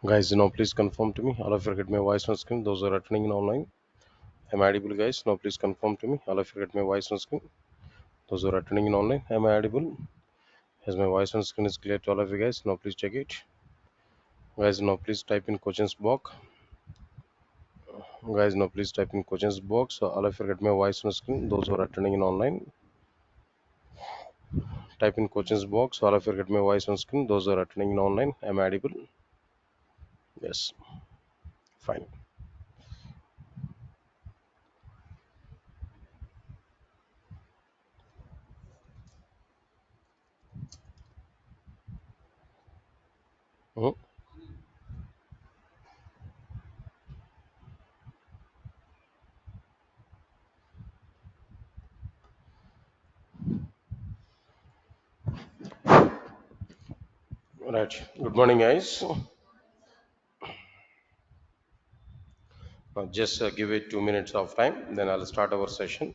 Guys, please confirm to me. All of you get my voice on screen. Those who are attending in online. Am I audible, guys? Now, please confirm to me. All of you get my voice on screen. Those who are attending in online. Am I audible? As my voice on screen is clear to all of you guys. Now, please check it. Guys, now please type in questions box. Guys, now please type in questions box. So, all of you get my voice on screen. Those who are attending in online. Type in questions box. All of you get my voice on screen. Those who are attending in online. Am I audible? Yes. Fine. Mhm. Right. Good morning, guys. Just give it 2 minutes of time, then I'll start our session.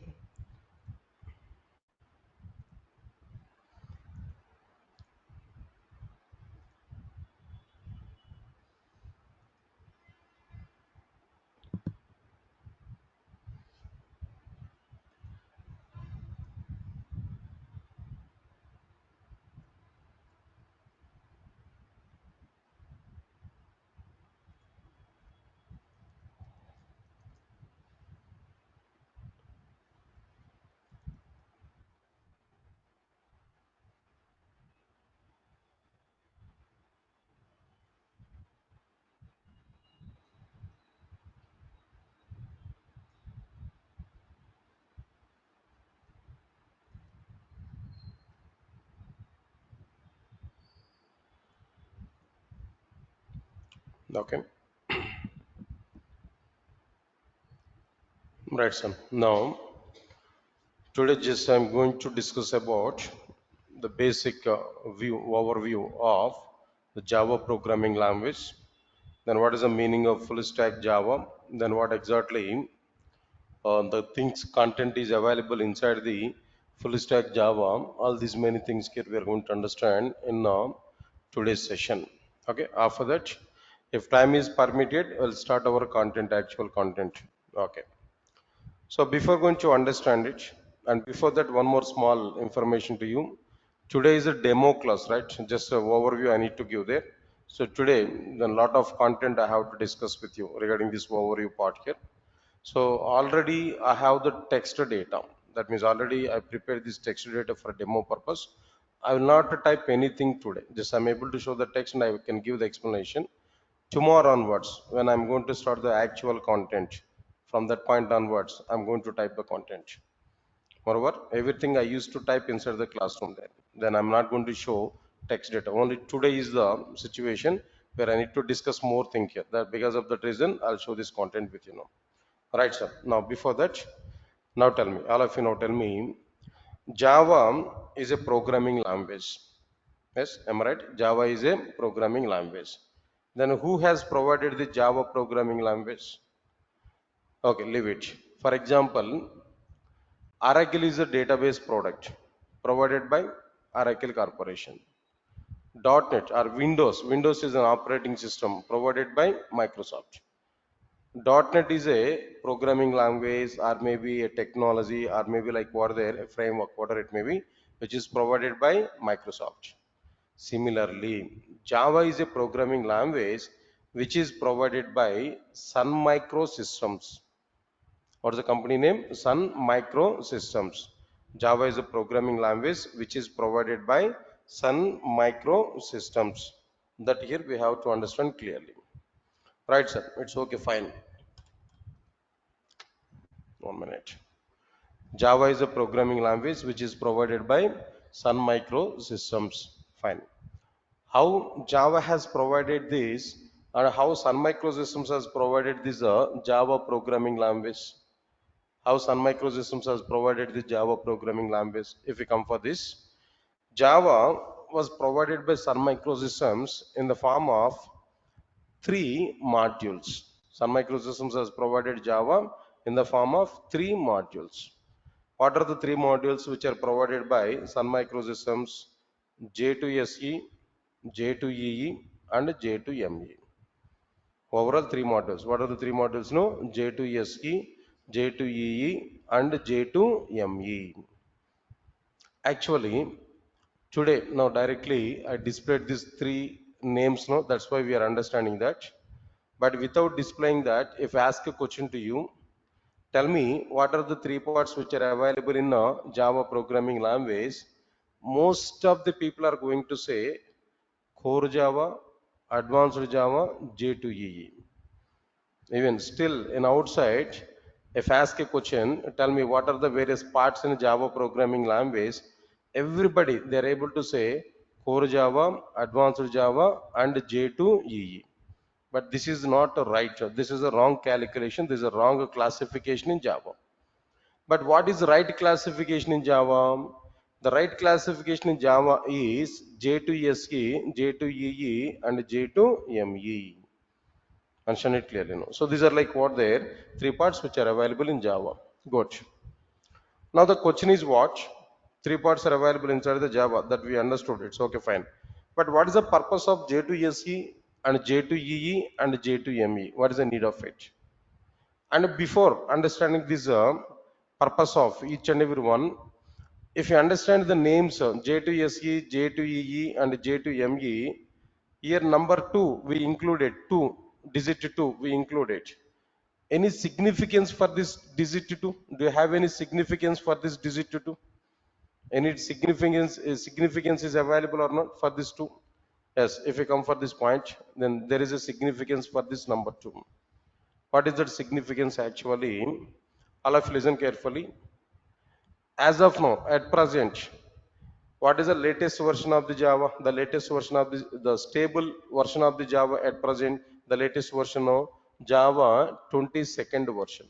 Okay. Right, sir. Now, today just I'm going to discuss about the basic overview of the Java programming language. Then what is the meaning of full stack Java? Then what exactly the things content is available inside the full stack Java. All these many things here we are going to understand in today's session. Okay. After that, if time is permitted, we'll start our content, actual content. Okay. So before going to understand it, and before that, one more small information to you. Today is a demo class, right? Just an overview I need to give there. So today, a lot of content I have to discuss with you regarding this overview part here. So already I have the text data. That means already I prepared this text data for demo purpose. I will not type anything today. Just I'm able to show the text and I can give the explanation. Tomorrow onwards, when I'm going to start the actual content, from that point onwards, I'm going to type the content. Moreover, everything I used to type inside the classroom there. Then I'm not going to show text data. Only today is the situation where I need to discuss more thing here. That because of that reason, I'll show this content with you now. Right, sir. Now, before that, now tell me, all of you now tell me, Java is a programming language. Yes, am I right? Java is a programming language. Then who has provided the Java programming language? Okay, leave it. For example, Oracle is a database product provided by Oracle Corporation. .NET or Windows. Windows is an operating system provided by Microsoft. .NET is a programming language or maybe a technology or maybe like what there a framework, whatever it may be, which is provided by Microsoft. Similarly, Java is a programming language which is provided by Sun Microsystems. What is the company name? Sun Microsystems. Java is a programming language which is provided by Sun Microsystems. That here we have to understand clearly. Right, sir. It's okay, fine. 1 minute. Java is a programming language which is provided by Sun Microsystems. Fine. How Java has provided this, or how Sun Microsystems has provided this Java programming language? How Sun Microsystems has provided the Java programming language? If we come for this, Java was provided by Sun Microsystems in the form of three modules. Sun Microsystems has provided Java in the form of three modules. What are the three modules which are provided by Sun Microsystems? J2SE, J2EE, and J2ME. Overall three modules. What are the three modules? No, J2SE, J2EE, and J2ME. Actually, today now directly I displayed these three names. No, that's why we are understanding that. But without displaying that, if I ask a question to you, tell me what are the three parts which are available in a Java programming language. Most of the people are going to say core Java, advanced Java, J2EE. Even still in outside, if I ask a question, tell me what are the various parts in Java programming language, everybody they're able to say core Java, advanced Java, and J2EE. But this is not right. This is a wrong calculation. This is a wrong classification in Java. But what is the right classification in Java? The right classification in Java is J2SE, J2EE, and J2ME. Mention it clearly. No. So these are like what there three parts which are available in Java. Good. Now the question is what? Three parts are available inside the Java that we understood. It's okay, fine. But what is the purpose of J2SE and J2EE and J2ME? What is the need of it? And before understanding this purpose of each and every one, if you understand the names J2SE, J2EE, and J2ME, here number two we included two, digit two we included. Any significance for this digit 2? Do you have any significance for this digit 2? Any significance is available or not for this 2? Yes, if you come for this point, then there is a significance for this number 2. What is that significance actually? All of you listen carefully. As of now, at present, what is the latest version of the Java? The latest version of the stable version of the Java at present, the latest version of Java 22nd version.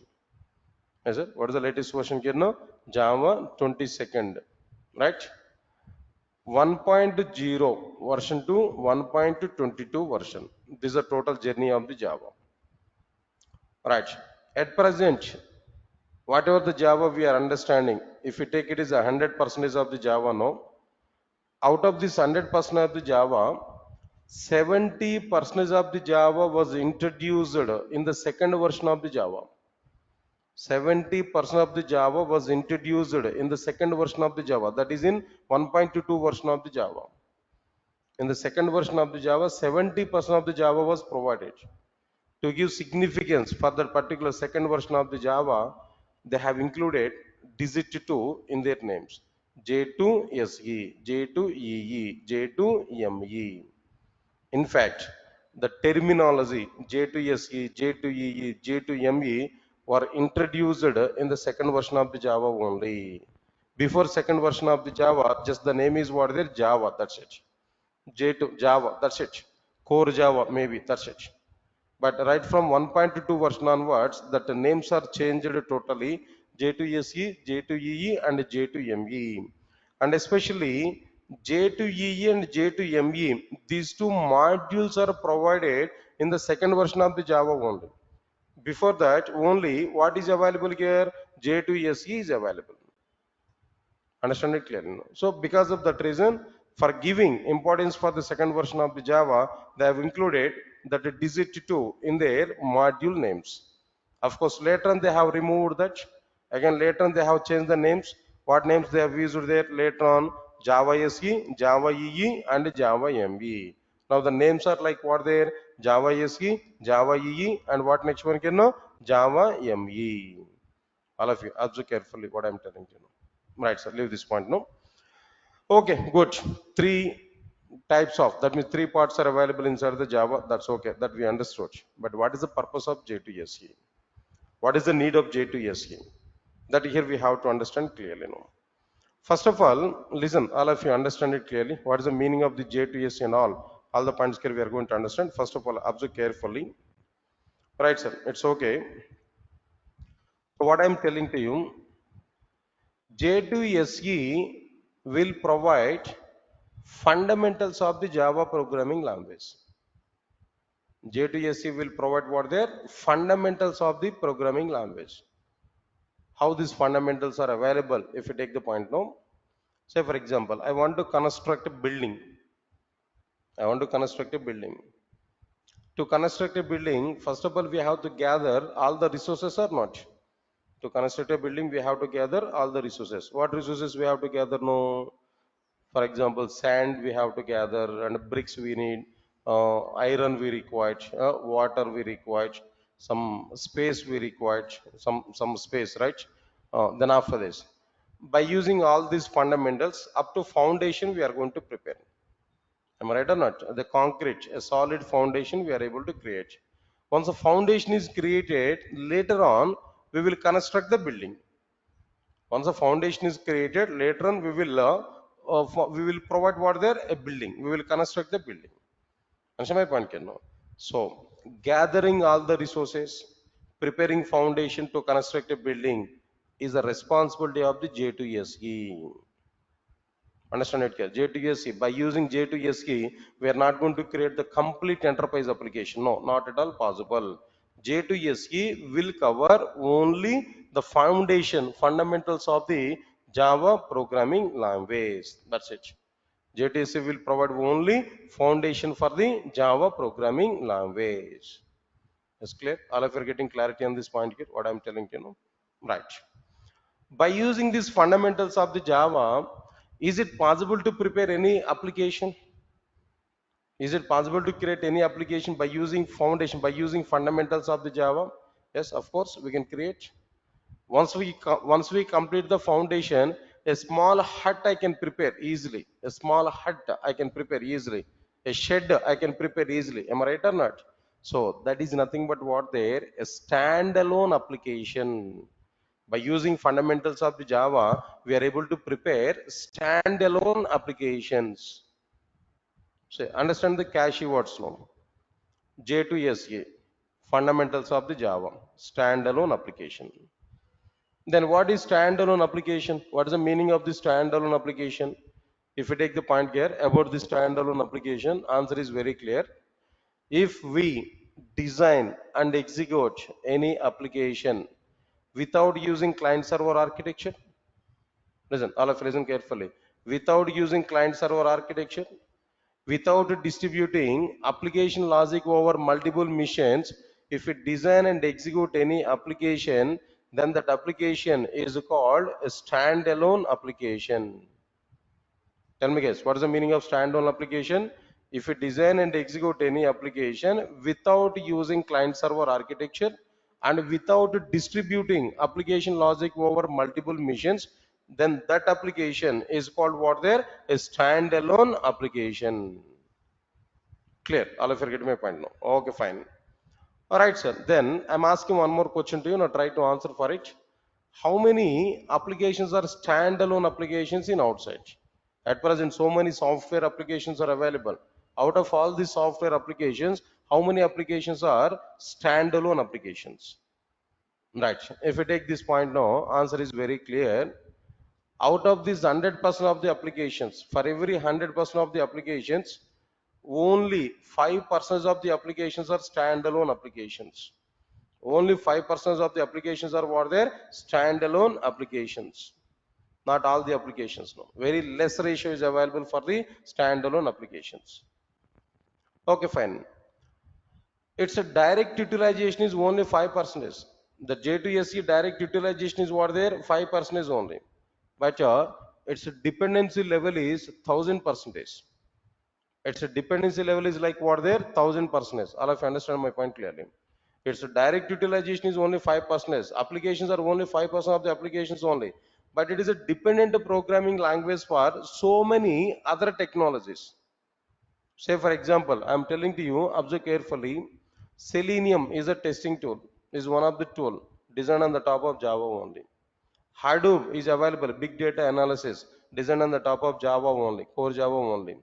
Yes, sir. What is the latest version here now? Java 22nd, right? 1.0 version to 1.22 version. This is the total journey of the Java. Right. At present, whatever the Java we are understanding, if we take it as 100% of the Java now, out of this 100% of the Java, 70% of the Java was introduced in the second version of the Java. 70% of the Java was introduced in the second version of the Java, that is in 1.22 version of the Java. In the second version of the Java, 70% of the Java was provided. To give significance for that particular second version of the Java, they have included digit 2 in their names. J2SE, J2EE, J2ME. In fact, the terminology J2SE, J2EE, J2ME were introduced in the second version of the Java only. Before second version of the Java, just the name is what there, Java, that's it. J2, Java, that's it. Core Java, maybe, that's it. But right from 1.2 version onwards, that the names are changed totally. J2SE, J2EE, and J2ME. And especially J2EE and J2ME, these two modules are provided in the second version of the Java only. Before that, only what is available here? J2SE is available. Understand it clearly now. So because of that reason, for giving importance for the second version of the Java, they have included that digit 2 in their module names. Of course, later on they have removed that. Again, later on they have changed the names. What names they have used there later on? Java SE, Java EE, and Java ME. Now the names are like what there? Java SE, Java EE, and what next one can know? Java ME. All of you, observe carefully what I am telling you. Right, sir. Leave this point. No. Okay, good. Three types of, that means three parts are available inside the Java. That's okay. That we understood. But what is the purpose of J2SE? What is the need of J2SE? That here we have to understand clearly. No. First of all, listen. All of you understand it clearly. What is the meaning of the J2SE and all? All the points here we are going to understand. First of all, observe carefully. Right, sir. It's okay. So what I'm telling to you, J2SE will provide fundamentals of the Java programming language. J2SE will provide what their fundamentals of the programming language. How these fundamentals are available if you take the point now. Say for example, I want to construct a building. I want to construct a building. To construct a building, first of all, we have to gather all the resources or not? To construct a building, we have to gather all the resources. What resources we have to gather? No. For example, sand we have to gather, and bricks we need, iron we require, water we require, some space we require, some space, right? Then after this, by using all these fundamentals, up to foundation we are going to prepare. Am I right or not? The concrete, a solid foundation we are able to create. Once a foundation is created, later on we will construct the building. Once a foundation is created, later on we will provide what there a building. We will construct the building. Understand my point, Ken? So gathering all the resources, preparing foundation to construct a building is the responsibility of the J2SE. Understand it, J2SE. By using J2SE, we are not going to create the complete enterprise application. No, not at all possible. J2SE will cover only the foundation, fundamentals of the Java programming language. That's it. J2SE will provide only foundation for the Java programming language. Is clear? All of you are getting clarity on this point here, what I'm telling you, right? By using these fundamentals of the Java, is it possible to prepare any application? Is it possible to create any application by using foundation, by using fundamentals of the Java? Yes, of course, we can create. Once we complete the foundation, a small hut I can prepare easily. A small hut I can prepare easily. A shed I can prepare easily. Am I right or not? So that is nothing but what there, a standalone application. By using fundamentals of the Java, we are able to prepare standalone applications. So understand the cache words now. J2SE, fundamentals of the Java, standalone application. Then what is standalone application? What is the meaning of the standalone application? If we take the point here about the standalone application, answer is very clear. If we design and execute any application without using client server architecture, listen, all of you listen carefully. Without using client server architecture, without distributing application logic over multiple machines, if we design and execute any application, then that application is called a standalone application. Tell me guys, what is the meaning of standalone application? If we design and execute any application without using client server architecture and without distributing application logic over multiple machines, then that application is called what there? A standalone application. Clear? All of you are getting my point now. Okay, fine. All right, sir. Then I'm asking one more question to you. Now try to answer for it. How many applications are standalone applications in outside? At present, so many software applications are available. Out of all these software applications, how many applications are standalone applications? Right. If we take this point now, answer is very clear. Out of these 100% of the applications, for every 100% of the applications, only 5% of the applications are standalone applications. Only 5% of the applications are what they're standalone applications. Not all the applications, no. Very less ratio is available for the standalone applications. Okay, fine. Its a direct utilization is only 5%. The J2SE direct utilization is what there 5% only. But its dependency level is 1000%. Its dependency level is like what there 1000%. All of you understand my point clearly. Its direct utilization is only 5%. Applications are only 5% of the applications only. But it is a dependent programming language for so many other technologies. Say for example, I am telling to you, observe carefully. Selenium is a testing tool. Is one of the tool designed on the top of Java only. Hadoop is available, big data analysis, designed on the top of Java only, core Java only.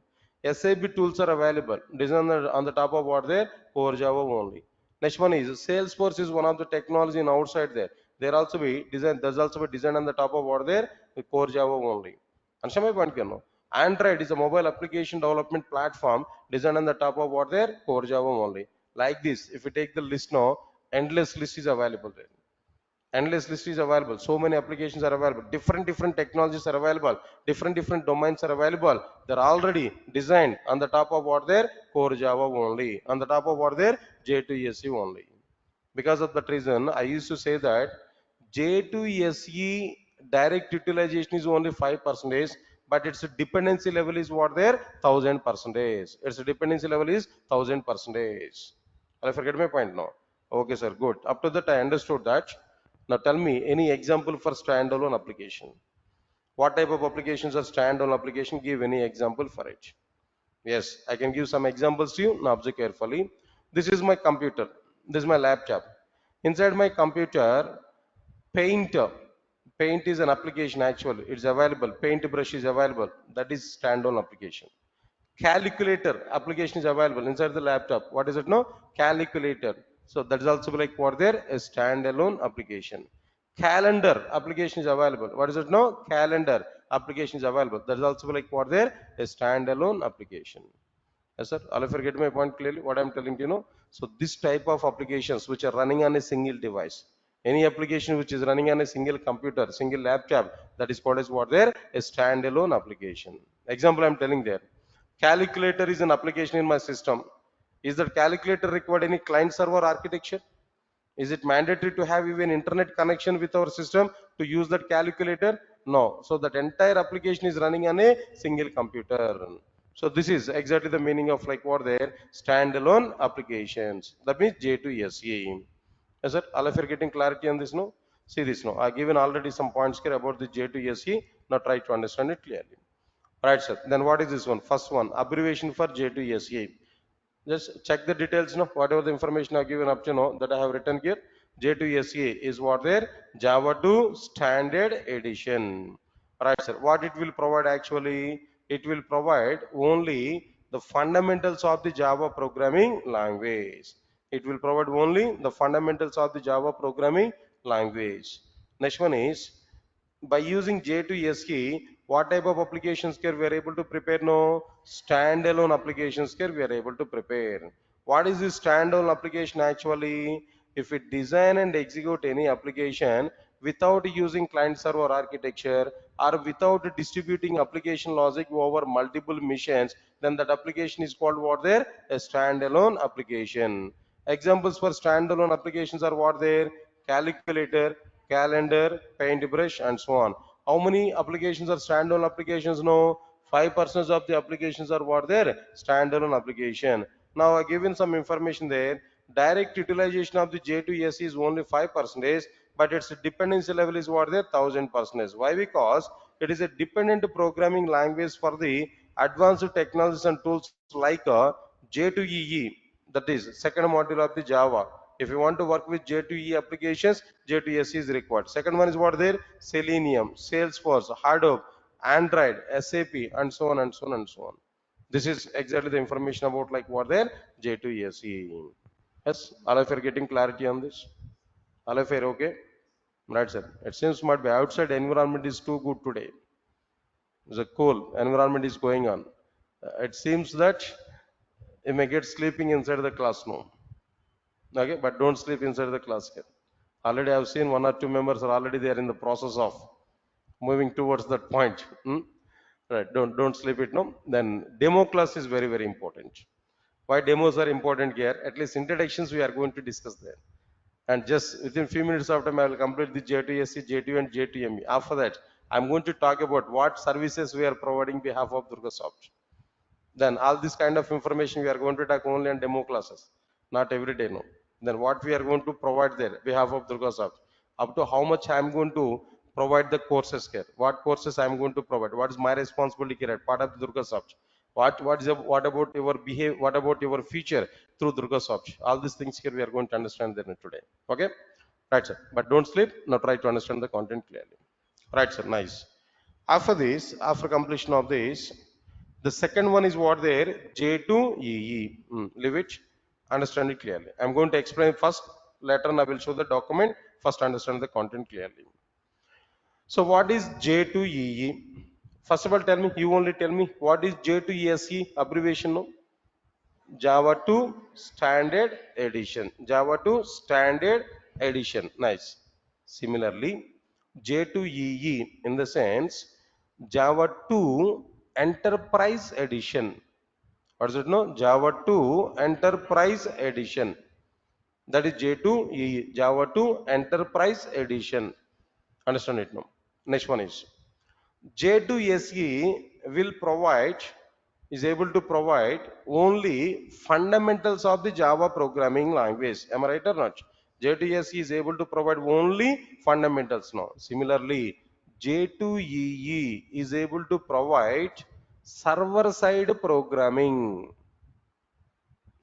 SAP tools are available, designed on the top of what there, core Java only. Next one is Salesforce is one of the technology in outside there. There also be design, there's also be designed on the top of what there, the core Java only. Understand my point, Kerno? Android is a mobile application development platform designed on the top of what there, core Java only. Like this, if we take the list now, endless list is available there. Endless list is available. So many applications are available. Different technologies are available. Different domains are available. They're already designed on the top of what their core Java only, on the top of what their J2SE only. Because of that reason, I used to say that J2SE direct utilization is only 5%, but its dependency level is what there 1000%. Its dependency level is 1000%. I forget my point now. Okay, sir. Good. Up to that, I understood that. Now tell me any example for standalone application. What type of applications are standalone application? Give any example for it. Yes, I can give some examples to you. Now observe carefully. This is my computer. This is my laptop. Inside my computer, Paint. Paint is an application actually. It's available. Paintbrush is available. That is standalone application. Calculator application is available inside the laptop. What is it now? Calculator. So that is also like what there a standalone application. Calendar application is available. What is it now? Calendar application is available. That is also like what there a standalone application. Yes, sir. All of you get my point clearly. What I'm telling you know. So this type of applications which are running on a single device, any application which is running on a single computer, single laptop, that is called as what there a standalone application. Example I'm telling there. Calculator is an application in my system. Is that calculator required any client server architecture? Is it mandatory to have even internet connection with our system to use that calculator? No. So that entire application is running on a single computer. So this is exactly the meaning of like what there standalone applications. That means J2SE. Yes, sir. All of you are getting clarity on this, no? See this, no? I given already some points here about the J2SE. Now try to understand it clearly. Right, sir. Then what is this one? First one, abbreviation for J2SE. Just check the details, no? Whatever the information I've given up to now that I have written here. J2SE is what there? Java 2 Standard Edition. Right, sir. What it will provide actually? It will provide only the fundamentals of the Java programming language. It will provide only the fundamentals of the Java programming language. Next one is by using J2SE, what type of applications here we are able to prepare? No, standalone applications here we are able to prepare. What is this standalone application actually? If we design and execute any application without using client server architecture or without distributing application logic over multiple machines, then that application is called what there? A standalone application. Examples for standalone applications are what there? Calculator, calendar, paintbrush, and so on. How many applications are standalone applications? No, 5% of the applications are what there? Standalone application. Now I given some information there. Direct utilization of the J2SE is only 5%, but its dependency level is what there? 1000%. Why? Because it is a dependent programming language for the advanced technologies and tools like J2EE, that is second module of the Java. If you want to work with J2E applications, J2SE is required. Second one is what there? Selenium, Salesforce, Hadoop, Android, SAP, and so on and so on and so on. This is exactly the information about like what there? J2SE. Yes, all of you are getting clarity on this? All of you are okay? Right, sir. It seems might be outside environment is too good today. The cool environment is going on. It seems that you may get sleeping inside the class now. Okay, but don't sleep inside the class here. Already I've seen one or two members are already there in the process of moving towards that point. Right, don't sleep it no. Then demo class is very important. Why demos are important here? At least introductions we are going to discuss there. And just within few minutes after I will complete the J2SC, J2 and J2ME. After that, I'm going to talk about what services we are providing behalf of Durgasoft. Then all this kind of information we are going to talk only on demo classes, not every day, no. Then what we are going to provide there behalf of Durgasoft, up to how much I am going to provide the courses here, what courses I am going to provide, what is my responsibility here, part of Durgasoft. What about your behavior, what about your future through Durgasoft? All these things here we are going to understand there today. Okay, right, sir. But don't sleep. Now try to understand the content clearly. Right, sir. Nice. After this, after completion of this, the second one is what there? J2EE. Leave it. Understand it clearly. I'm going to explain first. Later on I will show the document. First understand the content clearly. So what is J2EE? First of all, tell me. You only tell me what is J2ESE abbreviation? No? Java 2 Standard Edition. Java 2 Standard Edition. Nice. Similarly, J2EE in the sense Java 2 Enterprise Edition. What is it? No, Java 2 Enterprise Edition. That is J2EE, Java 2 Enterprise Edition. Understand it now? Next one is J2SE will provide, is able to provide only fundamentals of the Java programming language. Am I right or not? J2SE is able to provide only fundamentals now. Similarly, J2EE is able to provide server-side programming.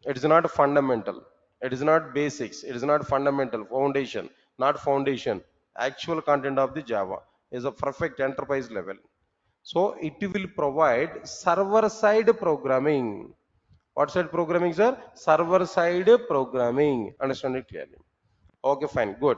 It is not fundamental. It is not basics. It is not fundamental, foundation, not foundation. Actual content of the Java is a perfect enterprise level. So it will provide server-side programming. What side programming, sir? Server-side programming. Understand it clearly. Okay, fine, good.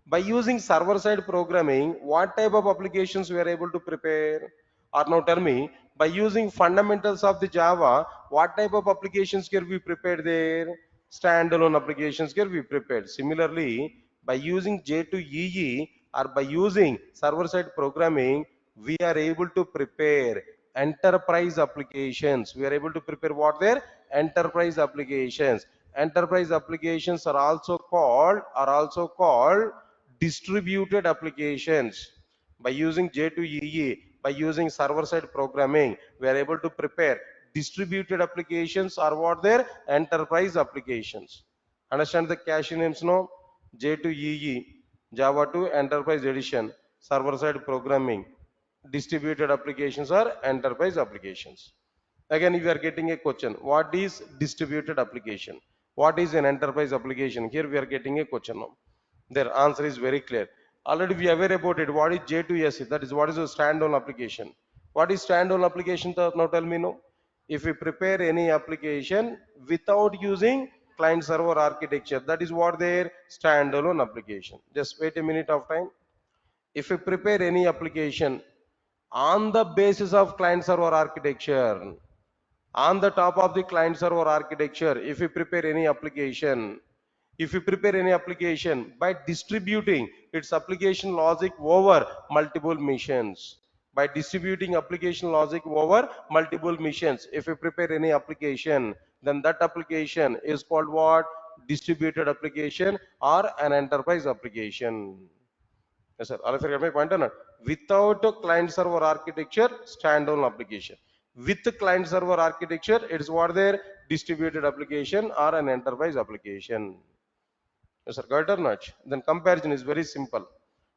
By using server-side programming, what type of applications we are able to prepare? Or now tell me, by using fundamentals of the Java, what type of applications can we prepare there? Standalone applications can be prepared. Similarly, by using J2EE or by using server-side programming, we are able to prepare enterprise applications. We are able to prepare what there? Enterprise applications. Enterprise applications are also called distributed applications. By using J2EE, by using server-side programming, we are able to prepare distributed applications or what their enterprise applications. Understand the cache names now? J2EE, Java 2 Enterprise Edition, server-side programming, distributed applications or enterprise applications. Again, if you are getting a question, what is distributed application? What is an enterprise application? Here we are getting a question now. Their answer is very clear. Already we are aware about it. What is J2SE? That is what is a standalone application. What is standalone application? Now tell me no. If we prepare any application without using client server architecture, that is what their standalone application. Just wait a minute of time. If we prepare any application on the basis of client server architecture, on the top of the client server architecture, if we prepare any application, by distributing its application logic over multiple missions, by distributing application logic over multiple missions, if we prepare any application, then that application is called what? Distributed application or an enterprise application. Yes, sir. All of you get my point or not? Without a client server architecture, standalone application. With the client server architecture, it is what their distributed application or an enterprise application. Yes, sir. Got it or not? Then comparison is very simple.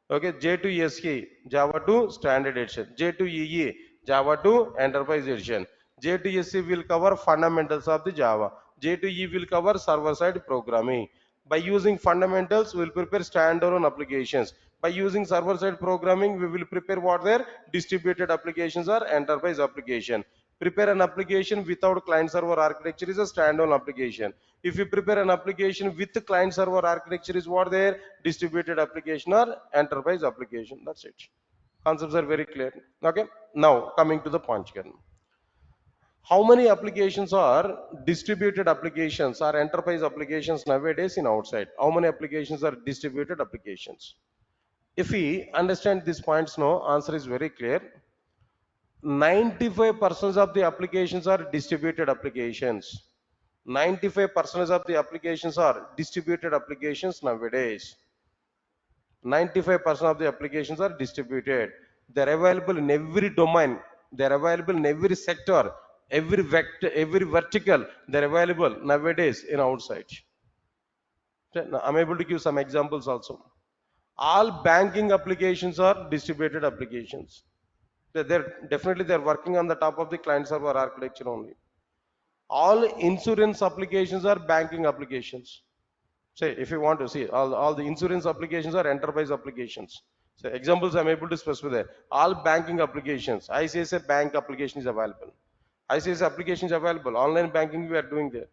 Okay, J2SE, Java 2 Standard Edition. J2EE, Java 2 Enterprise Edition. J2SE will cover fundamentals of the Java. J2E will cover server-side programming. By using fundamentals, we will prepare standalone applications. By using server-side programming, we will prepare what their distributed applications or enterprise application. Prepare an application without client-server architecture is a standalone application. If you prepare an application with the client-server architecture is what their distributed application or enterprise application. That's it. Concepts are very clear. Okay. Now coming to the punch again. How many applications are distributed applications or enterprise applications nowadays in outside? How many applications are distributed applications? If we understand these points now, answer is very clear. 95% of the applications are distributed applications. 95% of the applications are distributed applications nowadays. 95% of the applications are distributed. They're available in every domain. They're available in every sector, every vector, every vertical. They're available nowadays in outside. Now, I'm able to give some examples also. All banking applications are distributed applications. They're working on the top of the client server architecture only. All insurance applications are banking applications. Say, if you want to see, all the insurance applications are enterprise applications. So examples I'm able to specify there. All banking applications, ICICI bank application is available. ICICI application is available. Online banking we are doing there.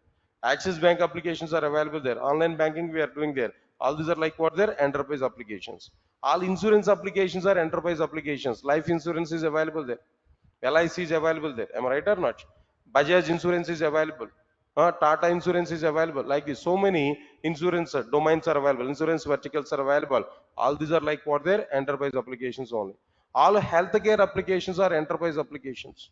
Axis bank applications are available there. Online banking we are doing there. All these are like what? They're enterprise applications. All insurance applications are enterprise applications. Life insurance is available there. LIC is available there. Am I right or not? Bajaj insurance is available. Tata insurance is available. Like this, so many insurance domains are available. Insurance verticals are available. All these are like what their enterprise applications only. All healthcare applications are enterprise applications.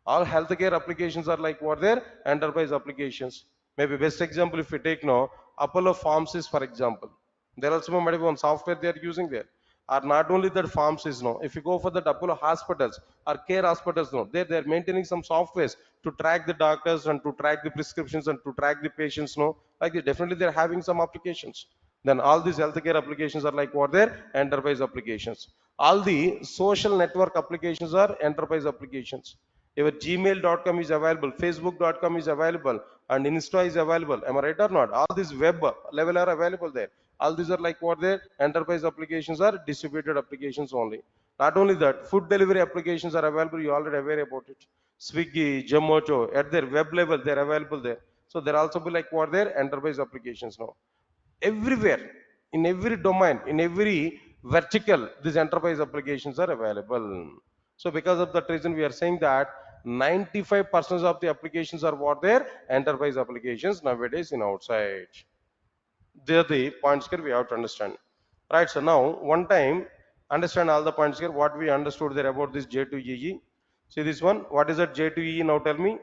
All healthcare applications are like what their enterprise applications. Maybe best example if we take now Apollo Pharmacies for example. There also might be one software they are using there. Or not only that pharmacies no. If you go for that Apollo hospitals or care hospitals no, they are maintaining some softwares to track the doctors and to track the prescriptions and to track the patients no. Like definitely they're having some applications. Then all these healthcare applications are like what their enterprise applications. All the social network applications are enterprise applications. Your gmail.com is available, facebook.com is available, and Insta is available. Am I right or not? All these web level are available there. All these are like what their enterprise applications are distributed applications only. Not only that, food delivery applications are available. You already aware about it. Swiggy, Zomato, at their web level, they're available there. So there also be like what their enterprise applications now. Everywhere, in every domain, in every vertical, these enterprise applications are available. So because of that reason we are saying that 95% of the applications are what their enterprise applications nowadays in outside. They are the points here we have to understand, right? So now one time understand all the points here what we understood there about this J2EE. See this one, what is that J2EE? Now tell me.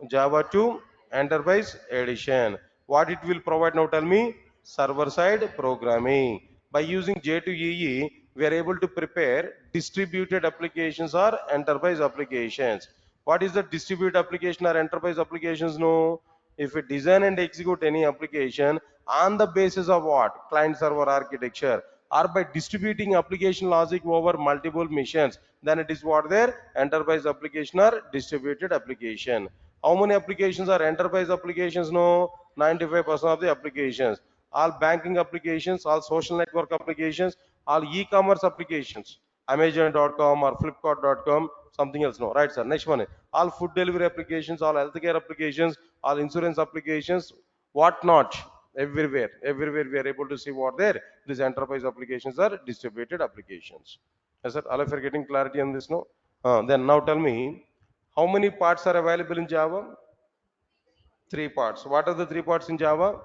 Java 2 Enterprise Edition. What it will provide now tell me? Server side programming. By using J2EE, we are able to prepare distributed applications or enterprise applications. What is the distributed application or enterprise applications? No. If we design and execute any application on the basis of what? Client server architecture or by distributing application logic over multiple machines, then it is what their enterprise application or distributed application. How many applications are enterprise applications? No, 95% of the applications. All banking applications, all social network applications, all e-commerce applications. Amazon.com or Flipkart.com, something else. No, right, sir. Next one. All food delivery applications, all healthcare applications, all insurance applications, what not. Everywhere we are able to see what there. These enterprise applications are distributed applications. Yes, sir. All of you are getting clarity on this, no? Then now tell me, how many parts are available in Java? Three parts. What are the three parts in Java?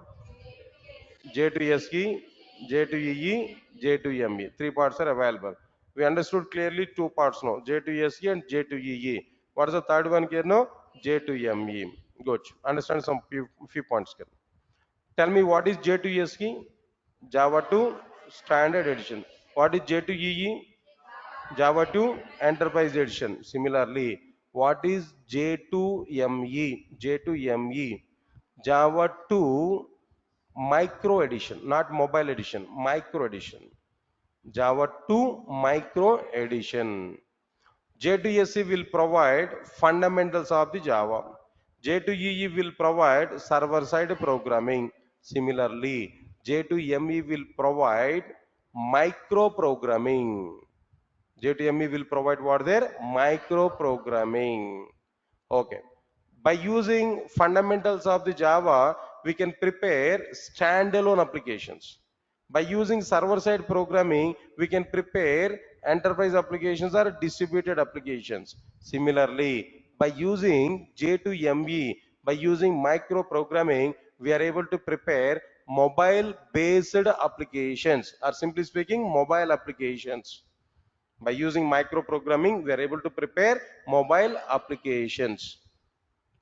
J2SE, J2EE, J2ME. Three parts are available. We understood clearly two parts now, J2SE and J2EE. What is the third one here now? J2ME. Good. Understand some few points here. Tell me what is J2SE? Java 2 Standard Edition. What is J2EE? Java 2 Enterprise Edition. Similarly, what is J2ME? J2ME. Java 2 Micro Edition, not Mobile Edition, Micro Edition. Java 2 Micro Edition. J2SE will provide fundamentals of the Java. J2EE will provide server-side programming. Similarly, J2ME will provide micro programming. J2ME will provide what there? Micro programming. Okay. By using fundamentals of the Java, we can prepare standalone applications. By using server-side programming, we can prepare enterprise applications or distributed applications. Similarly, by using J2ME, by using micro programming, we are able to prepare mobile-based applications, or simply speaking, mobile applications. By using micro programming, we are able to prepare mobile applications.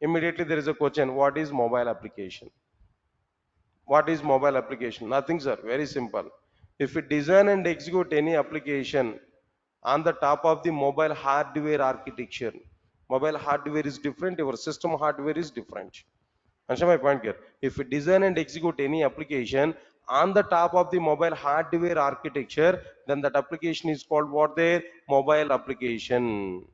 Immediately there is a question, what is mobile application? What is mobile application? Nothing, sir. Very simple. If we design and execute any application on the top of the mobile hardware architecture, mobile hardware is different, your system hardware is different. Understand my point here? If we design and execute any application on the top of the mobile hardware architecture, then that application is called what there? Mobile application.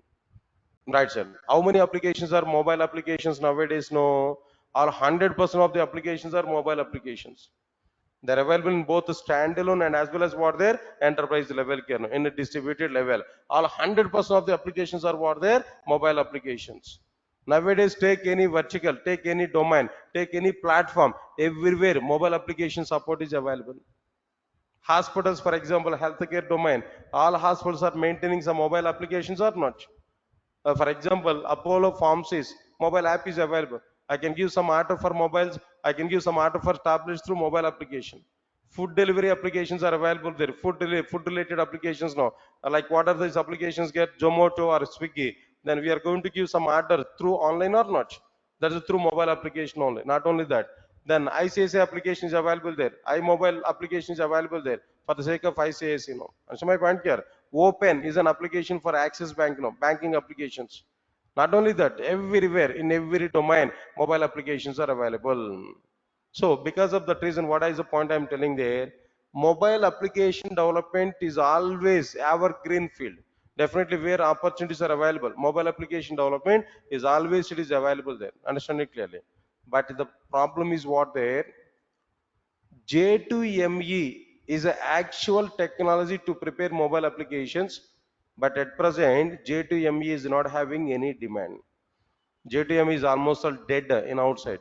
Right, sir. How many applications are mobile applications nowadays? No, all 100% of the applications are mobile applications. They're available in both standalone and as well as what their enterprise level kernel in a distributed level. All 100% of the applications are what their mobile applications. Nowadays, take any vertical, take any domain, take any platform, everywhere mobile application support is available. Hospitals, for example, healthcare domain, all hospitals are maintaining some mobile applications or not? For example, Apollo Pharmacies mobile app is available. I can give some order for mobiles. I can give some order for tablets through mobile application. Food delivery applications are available there. Food related applications now. Like what are these applications? Get Zomato or Swiggy. Then we are going to give some order through online or not. That is through mobile application only. Not only that. Then ICICI application is available there. iMobile application is available there for the sake of ICICI. And so my point here. Open is an application for Access Bank. Banking applications. Not only that, everywhere in every domain, mobile applications are available. So because of that reason, what is the point I'm telling there? Mobile application development is always evergreen field. Definitely where opportunities are available. Mobile application development is always it is available there. Understand it clearly. But the problem is what there? J2ME is an actual technology to prepare mobile applications. But at present, J2ME is not having any demand. J2ME is almost all dead in outside.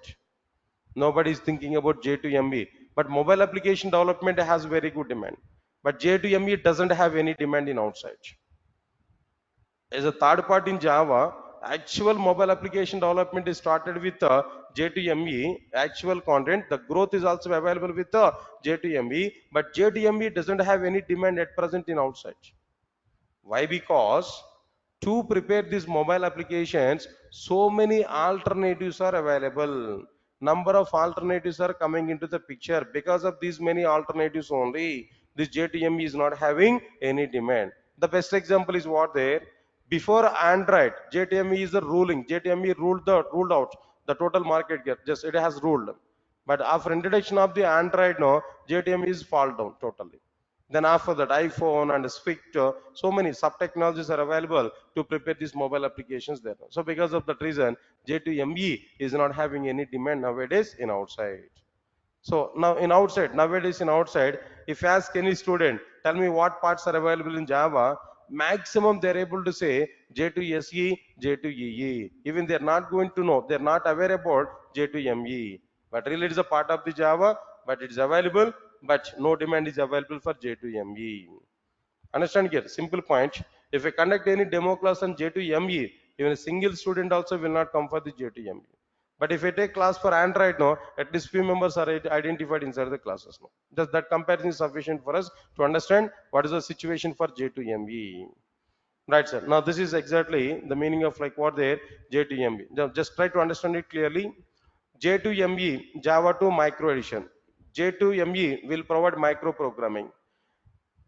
Nobody is thinking about J2ME. But mobile application development has very good demand. But J2ME doesn't have any demand in outside. As a third part in Java, actual mobile application development is started with J2ME, actual content. The growth is also available with J2ME, but J2ME doesn't have any demand at present in outside. Why? Because to prepare these mobile applications, so many alternatives are available. Number of alternatives are coming into the picture. Because of these many alternatives only, this JTME is not having any demand. The best example is what there. Before Android, JTME is the ruling. JTME ruled out the total market. Just it has ruled. But after introduction of the Android, no, JTME is fall down totally. Then after that, iPhone and Swift, so many sub technologies are available to prepare these mobile applications there. So because of that reason, J2ME is not having any demand nowadays in outside. So now in outside, nowadays in outside, if you ask any student, tell me what parts are available in Java, maximum they're able to say J2SE, J2EE. Even they're not going to know, they're not aware about J2ME. But really it is a part of the Java, but it is available, but no demand is available for J2ME. Understand here, simple point. If I conduct any demo class on J2ME, even a single student also will not come for the J2ME. But if I take class for Android, no, at least few members are identified inside the classes. No, just that comparison is sufficient for us to understand what is the situation for J2ME. Right, sir. Now this is exactly the meaning of like what there J2ME. Just try to understand it clearly. J2ME, Java 2 micro edition. J2ME will provide micro programming.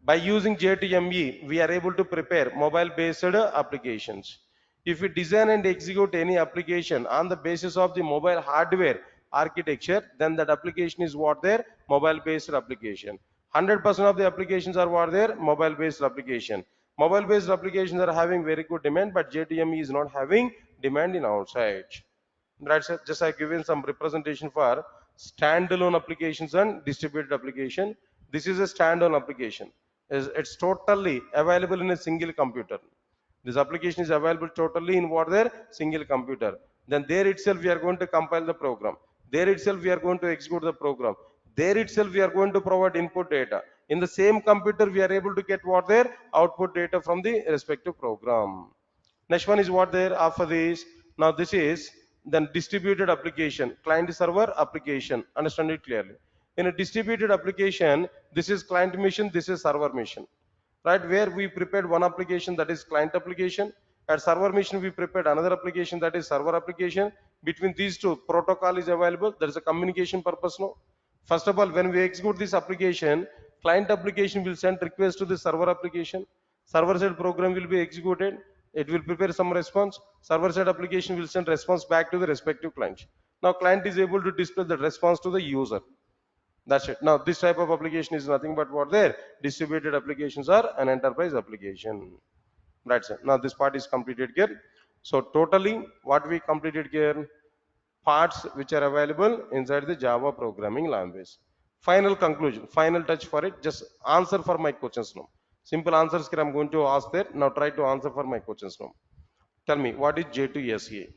By using J2ME, we are able to prepare mobile-based applications. If we design and execute any application on the basis of the mobile hardware architecture, then that application is what their mobile-based application. 100% of the applications are what their mobile-based application. Mobile-based applications are having very good demand, but J2ME is not having demand in outside. Right, sir. Just I given some representation for standalone applications and distributed application. This is a standalone application. It's totally available in a single computer. This application is available totally in what their single computer. Then there itself we are going to compile the program. There itself we are going to execute the program. There itself we are going to provide input data. In the same computer we are able to get what their output data from the respective program. Next one is what there after this. Now this is then distributed application, client server application. Understand it clearly. In a distributed application, this is client mission, this is server mission. Right, where we prepared one application that is client application. At server mission, we prepared another application that is server application. Between these two, protocol is available. There is a communication purpose. No. First of all, when we execute this application, client application will send request to the server application. Server side program will be executed. It will prepare some response. Server side application will send response back to the respective client. Now client is able to display the response to the user. That's it. Now this type of application is nothing but what there distributed applications are an enterprise application. Right, sir. Now this part is completed here. So totally what we completed here, parts which are available inside the Java programming language. Final conclusion, final touch for it. Just answer for my questions now. Simple answers I'm going to ask there. Now try to answer for my questions now. Tell me, what is J2SE?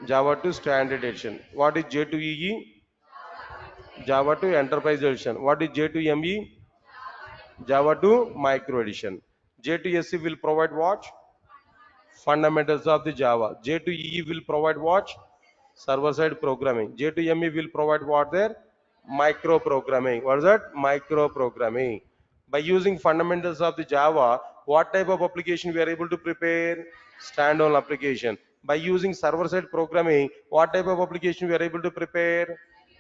Java 2 Standard Edition. What is J2EE? Java 2 Enterprise Edition. What is J2ME? Java 2 Micro Edition. J2SE will provide what? Fundamentals of the Java. J2EE will provide what? Server side programming. J2ME will provide what there? Micro programming. What is that? Micro programming. By using fundamentals of the Java, what type of application we are able to prepare? Standalone application. By using server-side programming, what type of application we are able to prepare?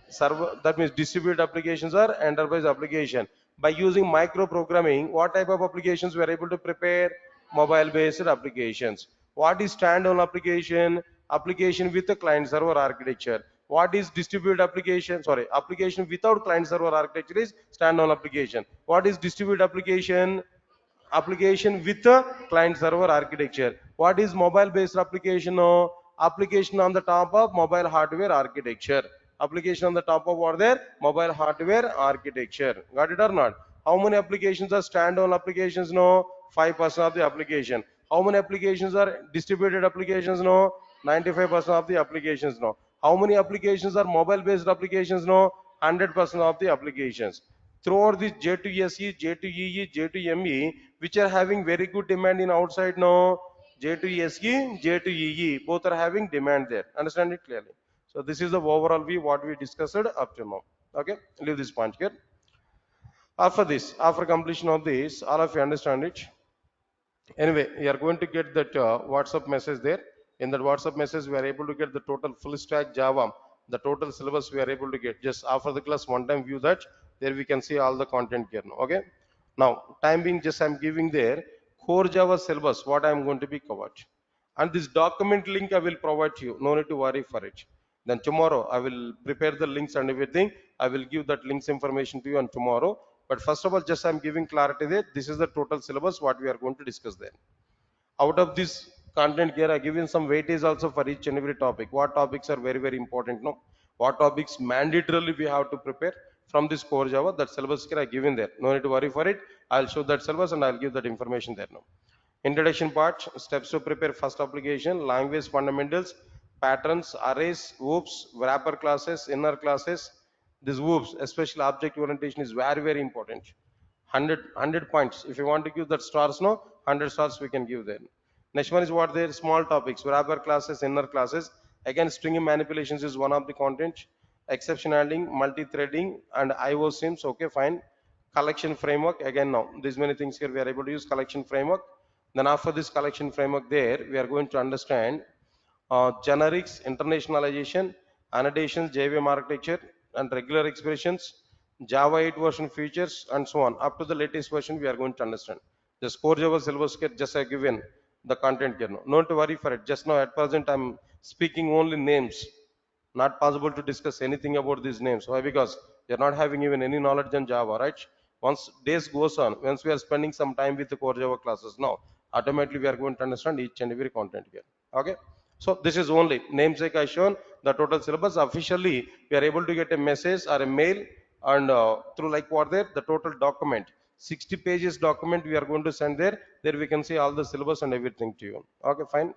Server, that means distributed applications or enterprise application. By using micro programming, what type of applications we are able to prepare? Mobile based applications. What is standalone application? Application with a client server architecture. What is distributed application? Sorry, application without client server architecture is standalone application. What is distributed application? Application with a client server architecture. What is mobile based application? No, application on the top of mobile hardware architecture. Application on the top of what there? Mobile hardware architecture. Got it or not? How many applications are standalone applications? No, 5% of the application. How many applications are distributed applications? No, 95% of the applications. No. How many applications are mobile based applications? No, 100% of the applications. Throughout this J2SE, J2EE, J2ME, which are having very good demand in outside now, J2SE, J2EE, both are having demand there. Understand it clearly. So this is the overall view what we discussed up to now. Okay, leave this point here. After this, after completion of this, all of you understand it. Anyway, you are going to get that WhatsApp message there. In that WhatsApp message, we are able to get the total full stack Java, the total syllabus we are able to get. Just after the class, one time view that. There we can see all the content here now. Okay. Now, time being, just I'm giving there core Java syllabus, what I'm going to be covered. And this document link I will provide to you. No need to worry for it. Then tomorrow I will prepare the links and everything. I will give that links information to you on tomorrow. But first of all, just I'm giving clarity there. This is the total syllabus what we are going to discuss there. Out of this content here, I given some weightage also for each and every topic. What topics are very, very important? No, what topics mandatorily we have to prepare from this core Java. That syllabus here I given there. No need to worry for it. I'll show that syllabus and I'll give that information there now. Introduction part, steps to prepare first application, language fundamentals, patterns, arrays, whoops, wrapper classes, inner classes. These whoops, especially object orientation, is very, very important. 100 points. If you want to give that stars, no, 100 stars we can give there. Next one is what there, small topics, wrapper classes, inner classes. Again, string manipulations is one of the content. Exception handling, multi-threading, and IO sims. Okay, fine. Collection framework. Again, now, these many things here we are able to use collection framework. Then after this collection framework there, we are going to understand generics, internationalization, annotations, JVM architecture, and regular expressions, Java 8 version features, and so on. Up to the latest version, we are going to understand. The core Java syllabus here, just I given the content here. No need to worry for it. Just now at present, I'm speaking only names. Not possible to discuss anything about these names. Why? Because you're not having even any knowledge on Java, right? Once days goes on, once we are spending some time with the core Java classes, now automatically we are going to understand each and every content here. Okay. So this is only namesake I shown the total syllabus. Officially, we are able to get a message or a mail and through like what there the total document 60 pages document we are going to send there. There we can see all the syllabus and everything to you. Okay, fine.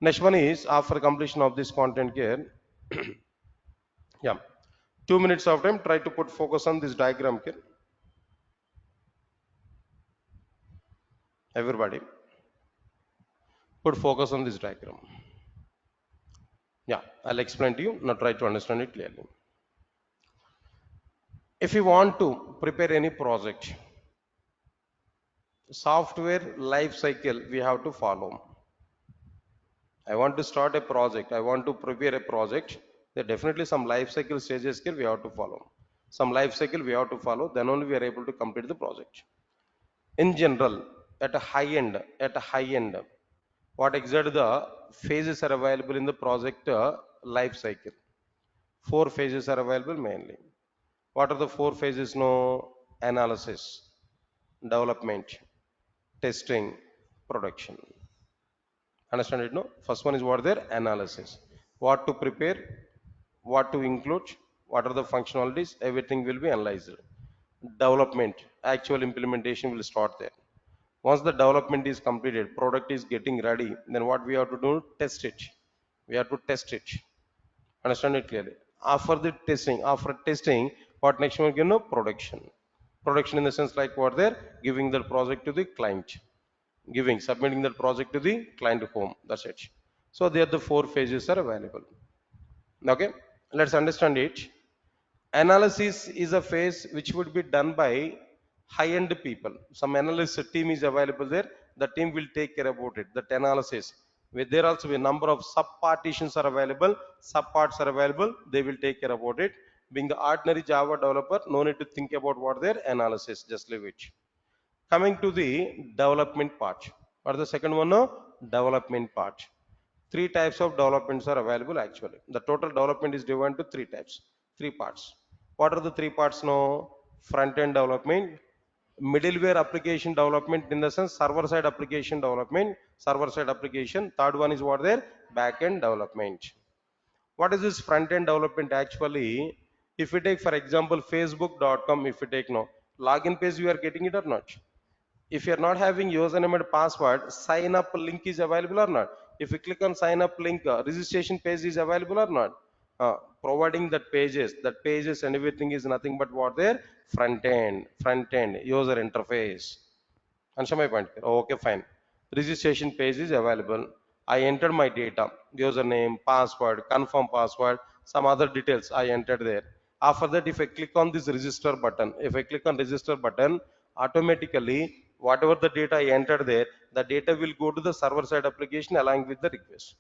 Next one is after completion of this content here. Yeah, 2 minutes of time. Try to put focus on this diagram here. Everybody, put focus on this diagram. Yeah, I'll explain to you. Now try to understand it clearly. If you want to prepare any project, software life cycle we have to follow. I want to start a project. I want to prepare a project. There are definitely some life cycle stages here we have to follow. Some life cycle we have to follow. Then only we are able to complete the project. In general, at a high end, what exactly the phases are available in the project life cycle? 4 phases are available mainly. What are the 4 phases? No, analysis, development, testing, production. Understand it? No. First one is what there analysis. What to prepare, what to include, what are the functionalities, everything will be analyzed. Development, actual implementation will start there. Once the development is completed, product is getting ready, then what we have to do? Test it. We have to test it. Understand it clearly. After testing, what next one? You know, production. Production in the sense like what they're giving the project to the client, submitting the project to the client home. That's it. So there the 4 phases are available. Okay, let's understand it. Analysis is a phase which would be done by high-end people. Some analyst team is available there. The team will take care about it. That analysis. There also a number of sub-partitions are available. Sub-parts are available. They will take care about it. Being the ordinary Java developer, no need to think about what their analysis. Just leave it. Coming to the development part. Or the second one, no? Development part. Three types of developments are available actually. The total development is divided into three types, three parts. What are the three parts now? Front end development, middleware application development in the sense server side application development, server side application. Third one is what there? Back end development. What is this front end development actually? If we take for example facebook.com, if we take no login page, you are getting it or not? If you are not having username and password, sign up link is available or not? If you click on sign up link, registration page is available or not? Providing that pages and everything is nothing but what there? Front end user interface. Answer my point. Okay, fine. Registration page is available. I entered my data, username, password, confirm password, some other details I entered there. After that, if I click on this register button, if I click on register button, automatically whatever the data I entered there, the data will go to the server side application along with the request.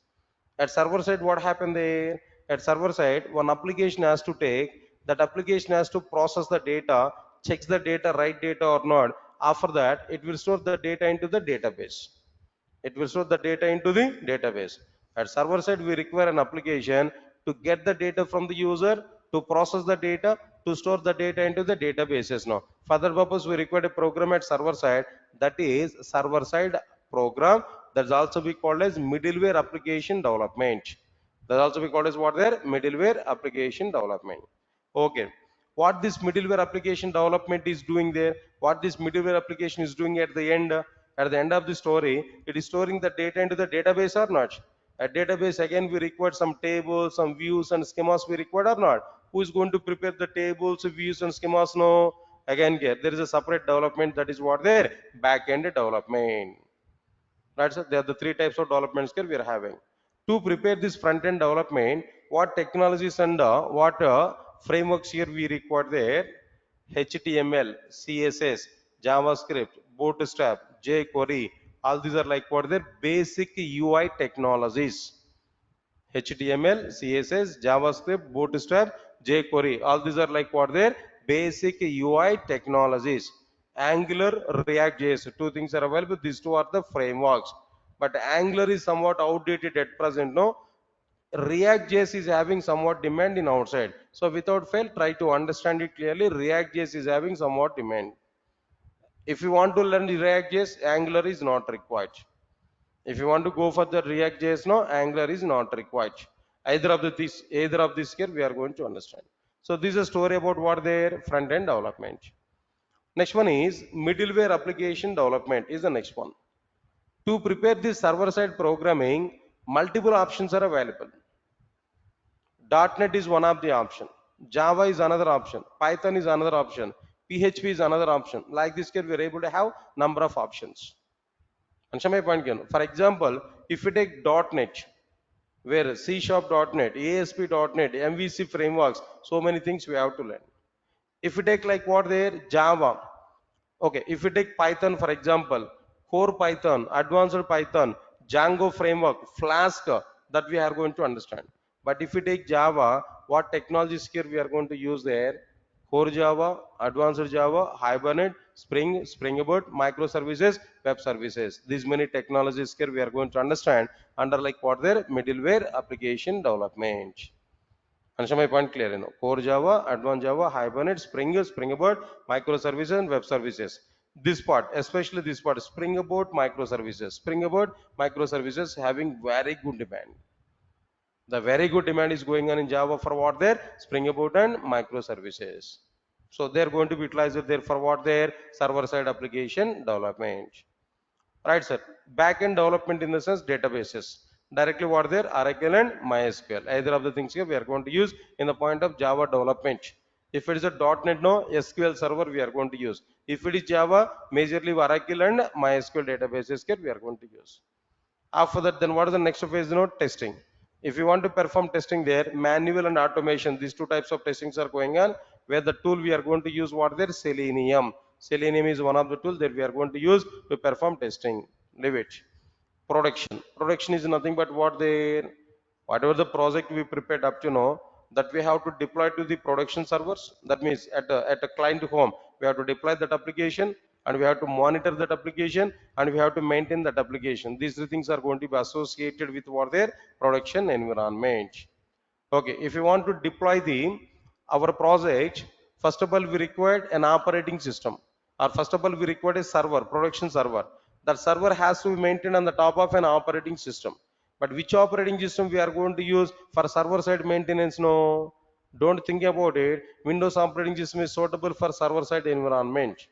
At server side, what happened there? At server side, one application has to take, that application has to process the data, checks the data, right data or not. After that, it will store the data into the database. It will store the data into the database. At server side, we require an application to get the data from the user, to process the data, to store the data into the databases now. For that purpose, we require a program at server side, that is server side program. That's also be called as middleware application development. That also be called as what there? Middleware application development. Okay. What this middleware application development is doing there? What this middleware application is doing at the end? At the end of the story, it is storing the data into the database or not? At database, again, we require some tables, some views and schemas we require or not? Who is going to prepare the tables, views and schemas? No. Again, here, there is a separate development, that is what there? Back-end development. Right, so there are the three types of developments here we are having. To prepare this front-end development, what technologies and what frameworks here we require there? HTML, CSS, JavaScript, Bootstrap, jQuery, all these are like what their basic UI technologies. HTML, CSS, JavaScript, Bootstrap, jQuery. All these are like what their basic UI technologies. Angular, React.js. Two things are available. These two are the frameworks. But Angular is somewhat outdated at present. No, React.js is having somewhat demand in outside. So without fail, try to understand it clearly. React.js is having somewhat demand. If you want to learn React.js, Angular is not required. If you want to go for the React.js, no, Angular is not required. Either of this here we are going to understand. So this is a story about what their front end development. Next one is middleware application development is the next one. To prepare this server side programming, multiple options are available. .NET is one of the option. Java is another option. Python is another option. PHP is another option. Like this here we are able to have number of options. Understand my point again? For example, if we take .NET, where C Sharp.NET, ASP.NET, MVC frameworks, so many things we have to learn. If we take like what there, Java, okay, if we take Python for example, core Python, advanced Python, Django framework, Flask, that we are going to understand. But if we take Java, what technologies here we are going to use there? Core Java, advanced Java, Hibernate, Spring, Spring Boot, microservices, web services. These many technologies here we are going to understand under like what their middleware application development. Understand my point clear? Core Java, Advanced Java, Hibernate, Spring, Spring Boot, microservices and web services. This part, especially this part, Spring Boot, microservices. Spring Boot, microservices having very good demand. The very good demand is going on in Java for what there? Spring Boot and microservices. So they're going to be utilized there for what their server side application development. Right, sir. Backend development in the sense databases. Directly what there? Oracle and MySQL. Either of the things here we are going to use in the point of Java development. If it is a .NET, no, SQL server we are going to use. If it is Java, majorly Oracle and MySQL databases here we are going to use. After that, then what is the next phase? Testing. If you want to perform testing there, manual and automation, these two types of testings are going on, where the tool we are going to use what there, Selenium. Selenium is one of the tools that we are going to use to perform testing. Leave it. Production is nothing but what they, whatever the project we prepared up to now, that we have to deploy to the production servers. That means at a client home, we have to deploy that application, and we have to monitor that application, and we have to maintain that application. These three things are going to be associated with what their production environment. Okay, if you want to deploy the our project, first of all we required an operating system, or first of all we required a server, production server. That server has to be maintained on the top of an operating system. But which operating system we are going to use for server side maintenance? No, don't think about it. Windows operating system is suitable for server side environment.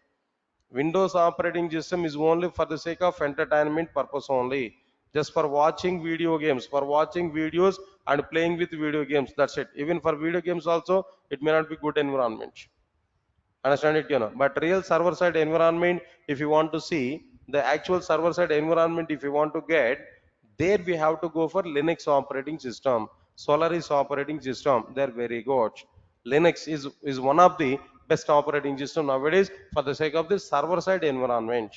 Windows operating system is only for the sake of entertainment purpose only. Just for watching video games, for watching videos and playing with video games. That's it. Even for video games also, it may not be good environment. Understand it, But real server side environment, if you want to see the actual server side environment, if you want to get, there we have to go for Linux operating system, Solaris operating system. They're very good. Linux is one of the best operating system nowadays for the sake of the server side environment.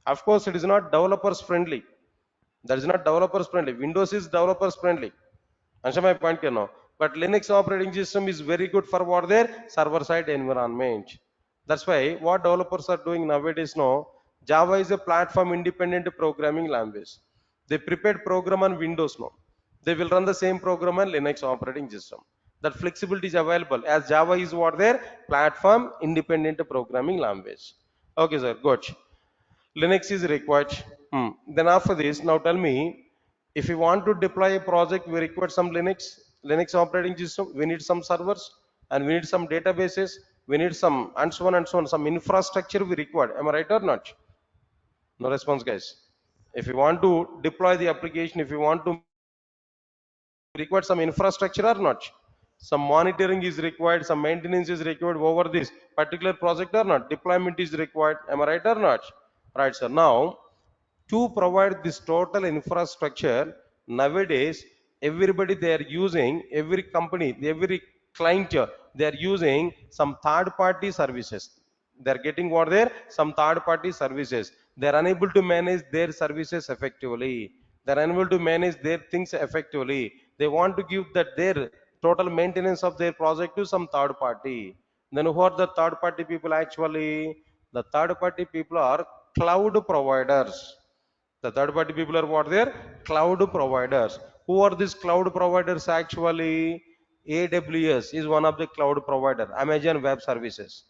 Of course, it is not developers friendly. That is not developers friendly. Windows is developers friendly. Answer my point here now. But Linux operating system is very good for what their server side environment. That's why what developers are doing nowadays now, Java is a platform independent programming language. They prepared program on Windows now. They will run the same program on Linux operating system. That flexibility is available as Java is what their platform independent programming language. Okay, sir, good. Linux is required. Then after this, now tell me, if you want to deploy a project, we require some Linux operating system. We need some servers, and we need some databases. We need some and so on and so on. Some infrastructure we require. Am I right or not? No response, guys. If you want to deploy the application, if you want to require some infrastructure or not, some monitoring is required, some maintenance is required over this particular project or not, deployment is required. Am I right or not? Right, sir. Now, to provide this total infrastructure, nowadays everybody they are using, every company, every client, they are using some third party services. They are getting what there, some third party services. They are unable to manage their services effectively. They are unable to manage their things effectively. They want to give that their total maintenance of their project to some third party. Then who are the third party people? Actually, the third party people are cloud providers. The third party people are what? They are cloud providers. Who are these cloud providers? Actually, AWS is one of the cloud provider, Amazon Web Services.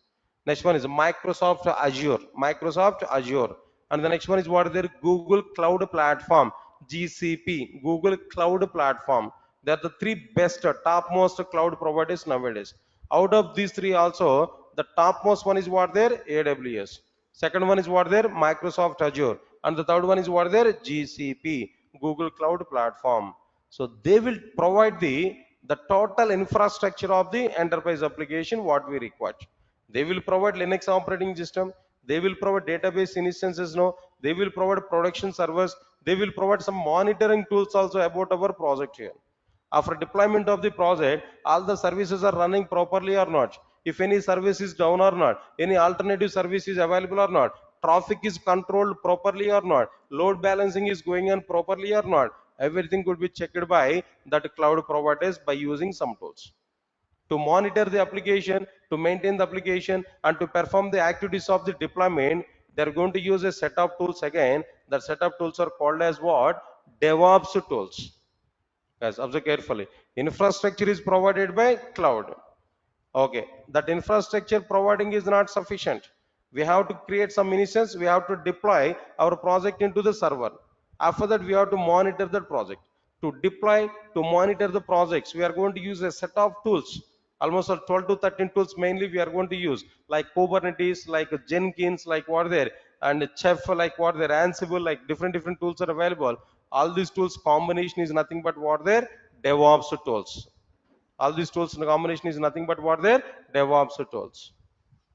Next one is Microsoft Azure. Microsoft Azure. And the next one is what? Their Google Cloud Platform, GCP, Google Cloud Platform. They are the three best, topmost cloud providers nowadays. Out of these three also, the topmost one is what? Their AWS. Second one is what? Their Microsoft Azure. And the third one is what? Their GCP, Google Cloud Platform. So they will provide the total infrastructure of the enterprise application what we require. They will provide Linux operating system. They will provide database instances. No, they will provide production servers. They will provide some monitoring tools also about our project here. After deployment of the project, all the services are running properly or not. If any service is down or not, any alternative service is available or not, traffic is controlled properly or not, load balancing is going on properly or not. Everything could be checked by that cloud providers by using some tools to monitor the application, to maintain the application, and to perform the activities of the deployment. They're going to use a set of tools again. That set of tools are called as what? DevOps tools. Guys, observe carefully. Infrastructure is provided by cloud. Okay, that infrastructure providing is not sufficient. We have to create some instance, we have to deploy our project into the server. After that, we have to monitor the project. To deploy, to monitor the projects, we are going to use a set of tools. Almost 12 to 13 tools mainly we are going to use, like Kubernetes, like Jenkins, like what there, and Chef, like what there, Ansible, like different tools are available. All these tools combination is nothing but what there, DevOps tools. All these tools in combination is nothing but what their DevOps tools.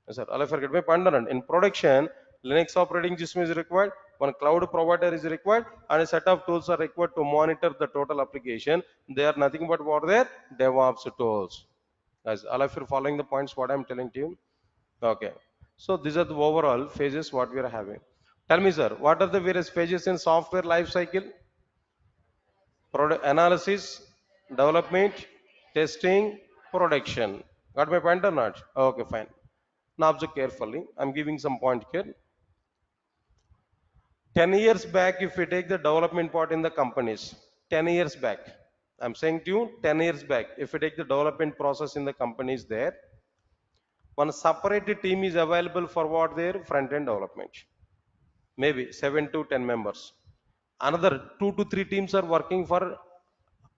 Yes, sir. I'll forget my pandaran. In production, Linux operating system is required, one cloud provider is required, and a set of tools are required to monitor the total application. They are nothing but what they are DevOps tools. Guys, all of you following the points what I'm telling to you? Okay. So these are the overall phases what we are having. Tell me, sir, what are the various phases in software life cycle? Product analysis, development, testing, production. Got my point or not? Okay, fine. Now observe carefully. I'm giving some point here. 10 years back, if we take the development part in the companies, 10 years back, I'm saying to you, 10 years back, if we take the development process in the companies there, one separate team is available for what their front end development. Maybe 7 to 10 members. Another 2 to 3 teams are working for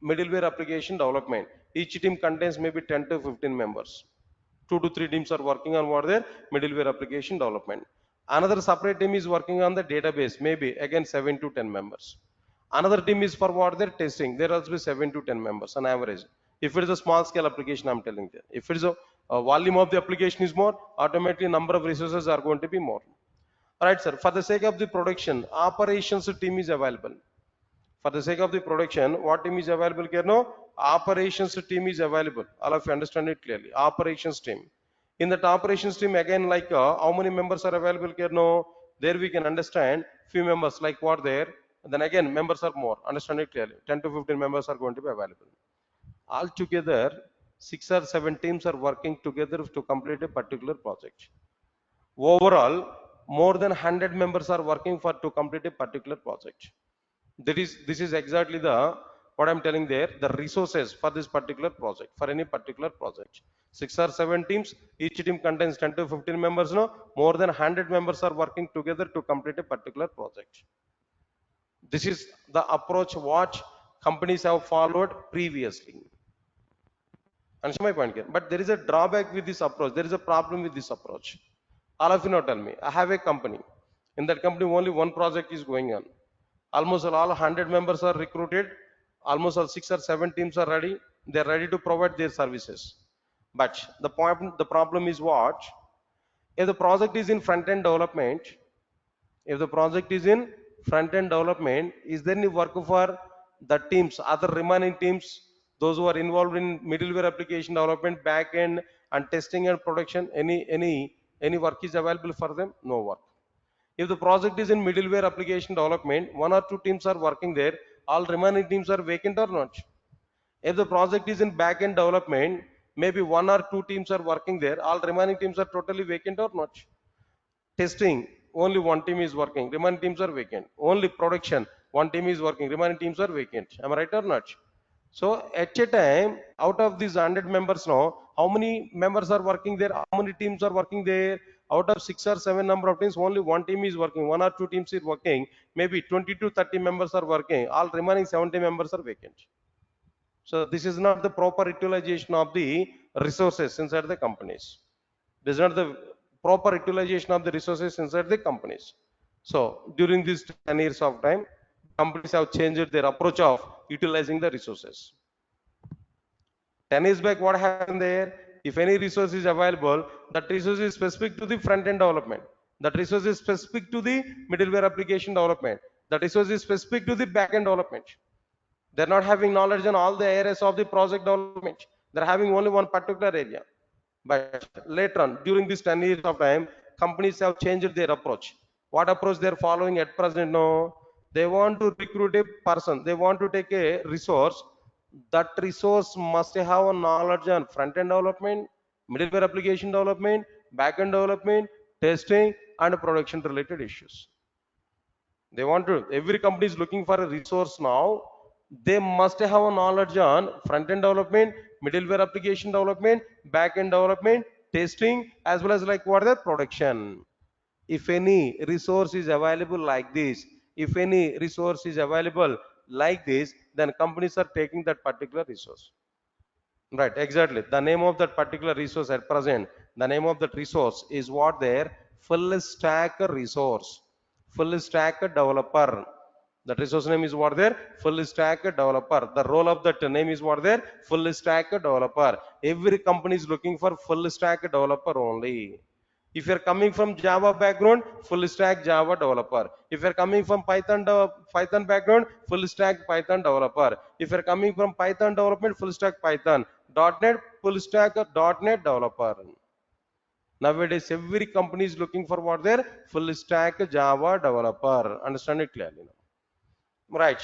middleware application development. Each team contains maybe 10 to 15 members. 2 to 3 teams are working on what their middleware application development. Another separate team is working on the database, maybe again 7 to 10 members. Another team is for what they're testing. There also be 7 to 10 members on average. If it is a small scale application, I'm telling you. If it is a volume of the application is more, automatically number of resources are going to be more. Alright, sir. For the sake of the production, operations team is available. For the sake of the production, what team is available here? No, operations team is available. All of you understand it clearly. Operations team. In that operations team, again, like how many members are available here? No, there we can understand few members like what there. Then again, members are more. Understand it clearly. 10 to 15 members are going to be available. Altogether, 6 or 7 teams are working together to complete a particular project. Overall, more than 100 members are working for to complete a particular project. This is exactly the what I'm telling there, the resources for this particular project, for any particular project. 6 or 7 teams, each team contains 10 to 15 members. No, more than 100 members are working together to complete a particular project. This is the approach what companies have followed previously. Understand my point here? But there is a drawback with this approach. There is a problem with this approach. All of you now tell me, I have a company. In that company, only one project is going on. Almost all 100 members are recruited. Almost all 6 or 7 teams are ready. They are ready to provide their services. But the problem is what? If the project is in front end development, if the project is in front end development, is there any work for the teams, other remaining teams, those who are involved in middleware application development, back end, and testing and production? Any work is available for them? No work. If the project is in middleware application development, 1 or 2 teams are working there, all remaining teams are vacant or not? If the project is in back-end development, maybe 1 or 2 teams are working there, all remaining teams are totally vacant or not? Testing, only 1 team is working, remaining teams are vacant. Only production, 1 team is working, remaining teams are vacant. Am I right or not? So at a time, out of these 100 members now, how many members are working there? How many teams are working there? Out of 6 or 7 number of teams, only 1 team is working, 1 or 2 teams is working. Maybe 20 to 30 members are working. All remaining 70 members are vacant. So this is not the proper utilization of the resources inside the companies. This is not the proper utilization of the resources inside the companies. So during these 10 years of time, companies have changed their approach of utilizing the resources. 10 years back, what happened there? If any resource is available, that resource is specific to the front end development. That resource is specific to the middleware application development. That resource is specific to the back end development. They're not having knowledge on all the areas of the project development. They're having only one particular area. But later on, during this 10 years of time, companies have changed their approach. What approach they're following at present? No, they want to recruit a person. They want to take a resource. That resource must have a knowledge on front-end development, middleware application development, back-end development, testing, and production-related issues. They want to, every company is looking for a resource now. They must have a knowledge on front-end development, middleware application development, back-end development, testing, as well as like what the production. If any resource is available like this, if any resource is available like this, then companies are taking that particular resource. Right, exactly. The name of that particular resource at present, the name of that resource is what there? Full stack resource. Full stack developer. That resource name is what there? Full stack developer. The role of that name is what there? Full stack developer. Every company is looking for full stack developer only. If you're coming from Java background, full stack Java developer. If you're coming from Python background, full stack Python developer. If you're coming from Python development, full stack Python. .NET, full stack .NET developer. Nowadays, every company is looking for what their full stack Java developer. Understand it clearly now. Right.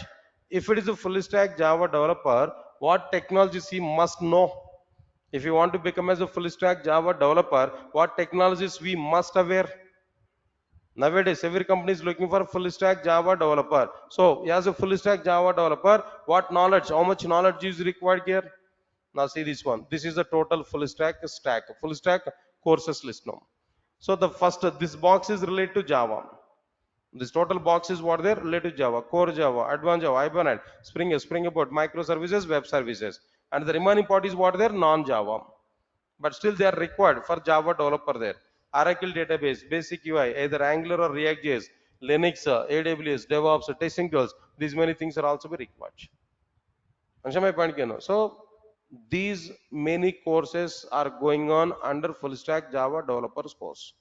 If it is a full stack Java developer, what technologies he must know? If you want to become as a full stack Java developer, what technologies we must aware? Nowadays, every company is looking for a full stack Java developer. So, as a full stack Java developer, what knowledge, how much knowledge is required here? Now see this one. This is the total full stack courses list now. So the first, this box is related to Java. This total box is what they related to Java, core Java, advanced Java, Hibernate, Spring Boot, microservices, web services. And the remaining part is what they're non-Java. But still they are required for Java developer there. Oracle database, basic UI, either Angular or React.js, Linux, AWS, DevOps, testing tools. These many things are also be required. Understand my point? So these many courses are going on under full stack Java developers course.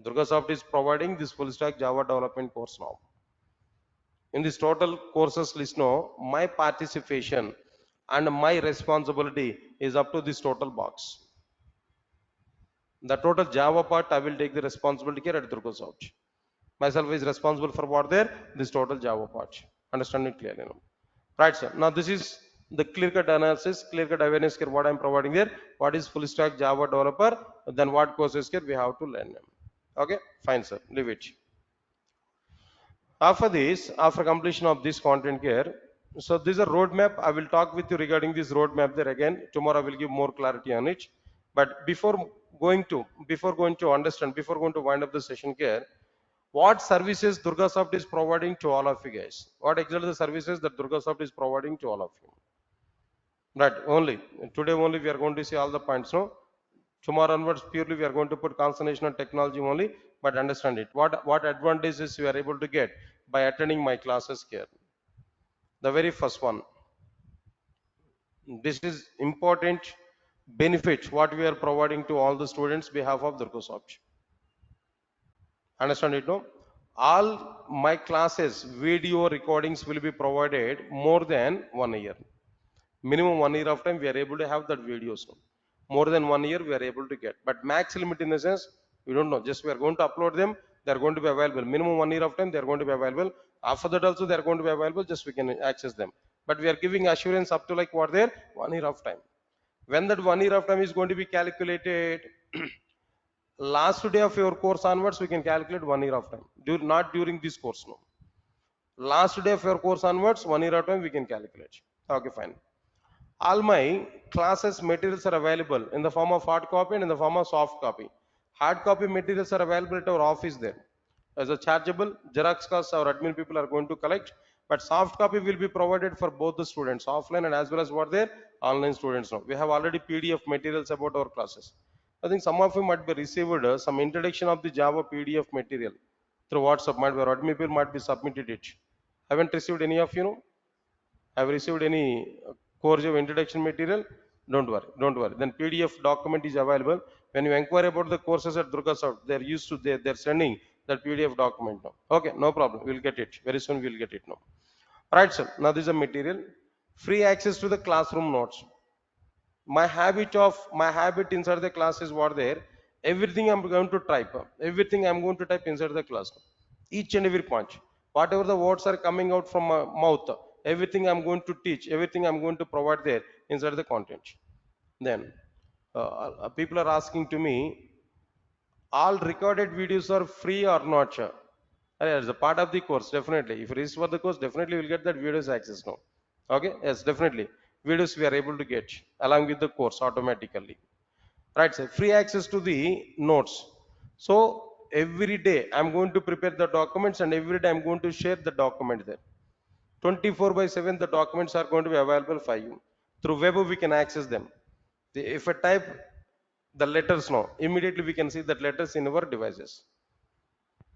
Durgasoft is providing this full stack Java development course now. In this total courses list now, my participation and my responsibility is up to this total box. The total Java part, I will take the responsibility here at Durgasoft. Myself is responsible for what there, this total Java part. Understand it clearly now. Right, sir. Now this is the clear-cut analysis, clear-cut awareness here, what I'm providing there. What is full stack Java developer? Then what courses here we have to learn them. Okay, fine, sir. Leave it. After this, after completion of this content here, so this is a roadmap. I will talk with you regarding this roadmap there again. Tomorrow I will give more clarity on it. But before going to understand, before going to wind up the session here, what services Durgasoft is providing to all of you guys? What exactly the services that Durgasoft is providing to all of you? Right, only today only we are going to see all the points. No, tomorrow onwards purely we are going to put concentration on technology only. But understand it. What advantages you are able to get by attending my classes here? The very first one. This is important benefit what we are providing to all the students behalf of Durgasoft. Understand it, no? All my classes video recordings will be provided more than 1 year. Minimum 1 year of time we are able to have that videos. No? More than 1 year we are able to get. But max limit in the sense, we don't know. Just we are going to upload them. They are going to be available. Minimum 1 year of time they are going to be available. After that also they are going to be available. Just we can access them. But we are giving assurance up to like what there 1 year of time. When that 1 year of time is going to be calculated, last day of your course onwards, we can calculate 1 year of time. Not during this course, no. Last day of your course onwards, 1 year of time we can calculate. Okay, fine. All my classes materials are available in the form of hard copy and in the form of soft copy. Hard copy materials are available at our office there. As a chargeable, Xerox costs our admin people are going to collect, but soft copy will be provided for both the students, offline and as well as what their online students now. We have already PDF materials about our classes. I think some of you might be received some introduction of the Java PDF material through WhatsApp. Might be our admin people might be submitted it. Haven't received any of you know? Have received any course of introduction material? Don't worry, don't worry. Then PDF document is available. When you inquire about the courses at Durgasoft, they're used to they're sending that PDF document now. Okay, no problem. We'll get it very soon. We'll get it now. Right, sir. Now this is a material. Free access to the classroom notes. My habit inside the class is what there. Everything I'm going to type. Everything I'm going to type inside the class. Each and every point. Whatever the words are coming out from my mouth, everything I'm going to teach, everything I'm going to provide there inside the content. Then people are asking to me, all recorded videos are free or not? As a part of the course, definitely. If it is for the course, definitely we'll get that videos access now. Okay, yes, definitely. Videos we are able to get along with the course automatically. Right, sir. Free access to the notes. So every day I'm going to prepare the documents and every day I'm going to share the document there. 24/7 the documents are going to be available for you. Through web we can access them. If I type the letters now, immediately we can see that letters in our devices.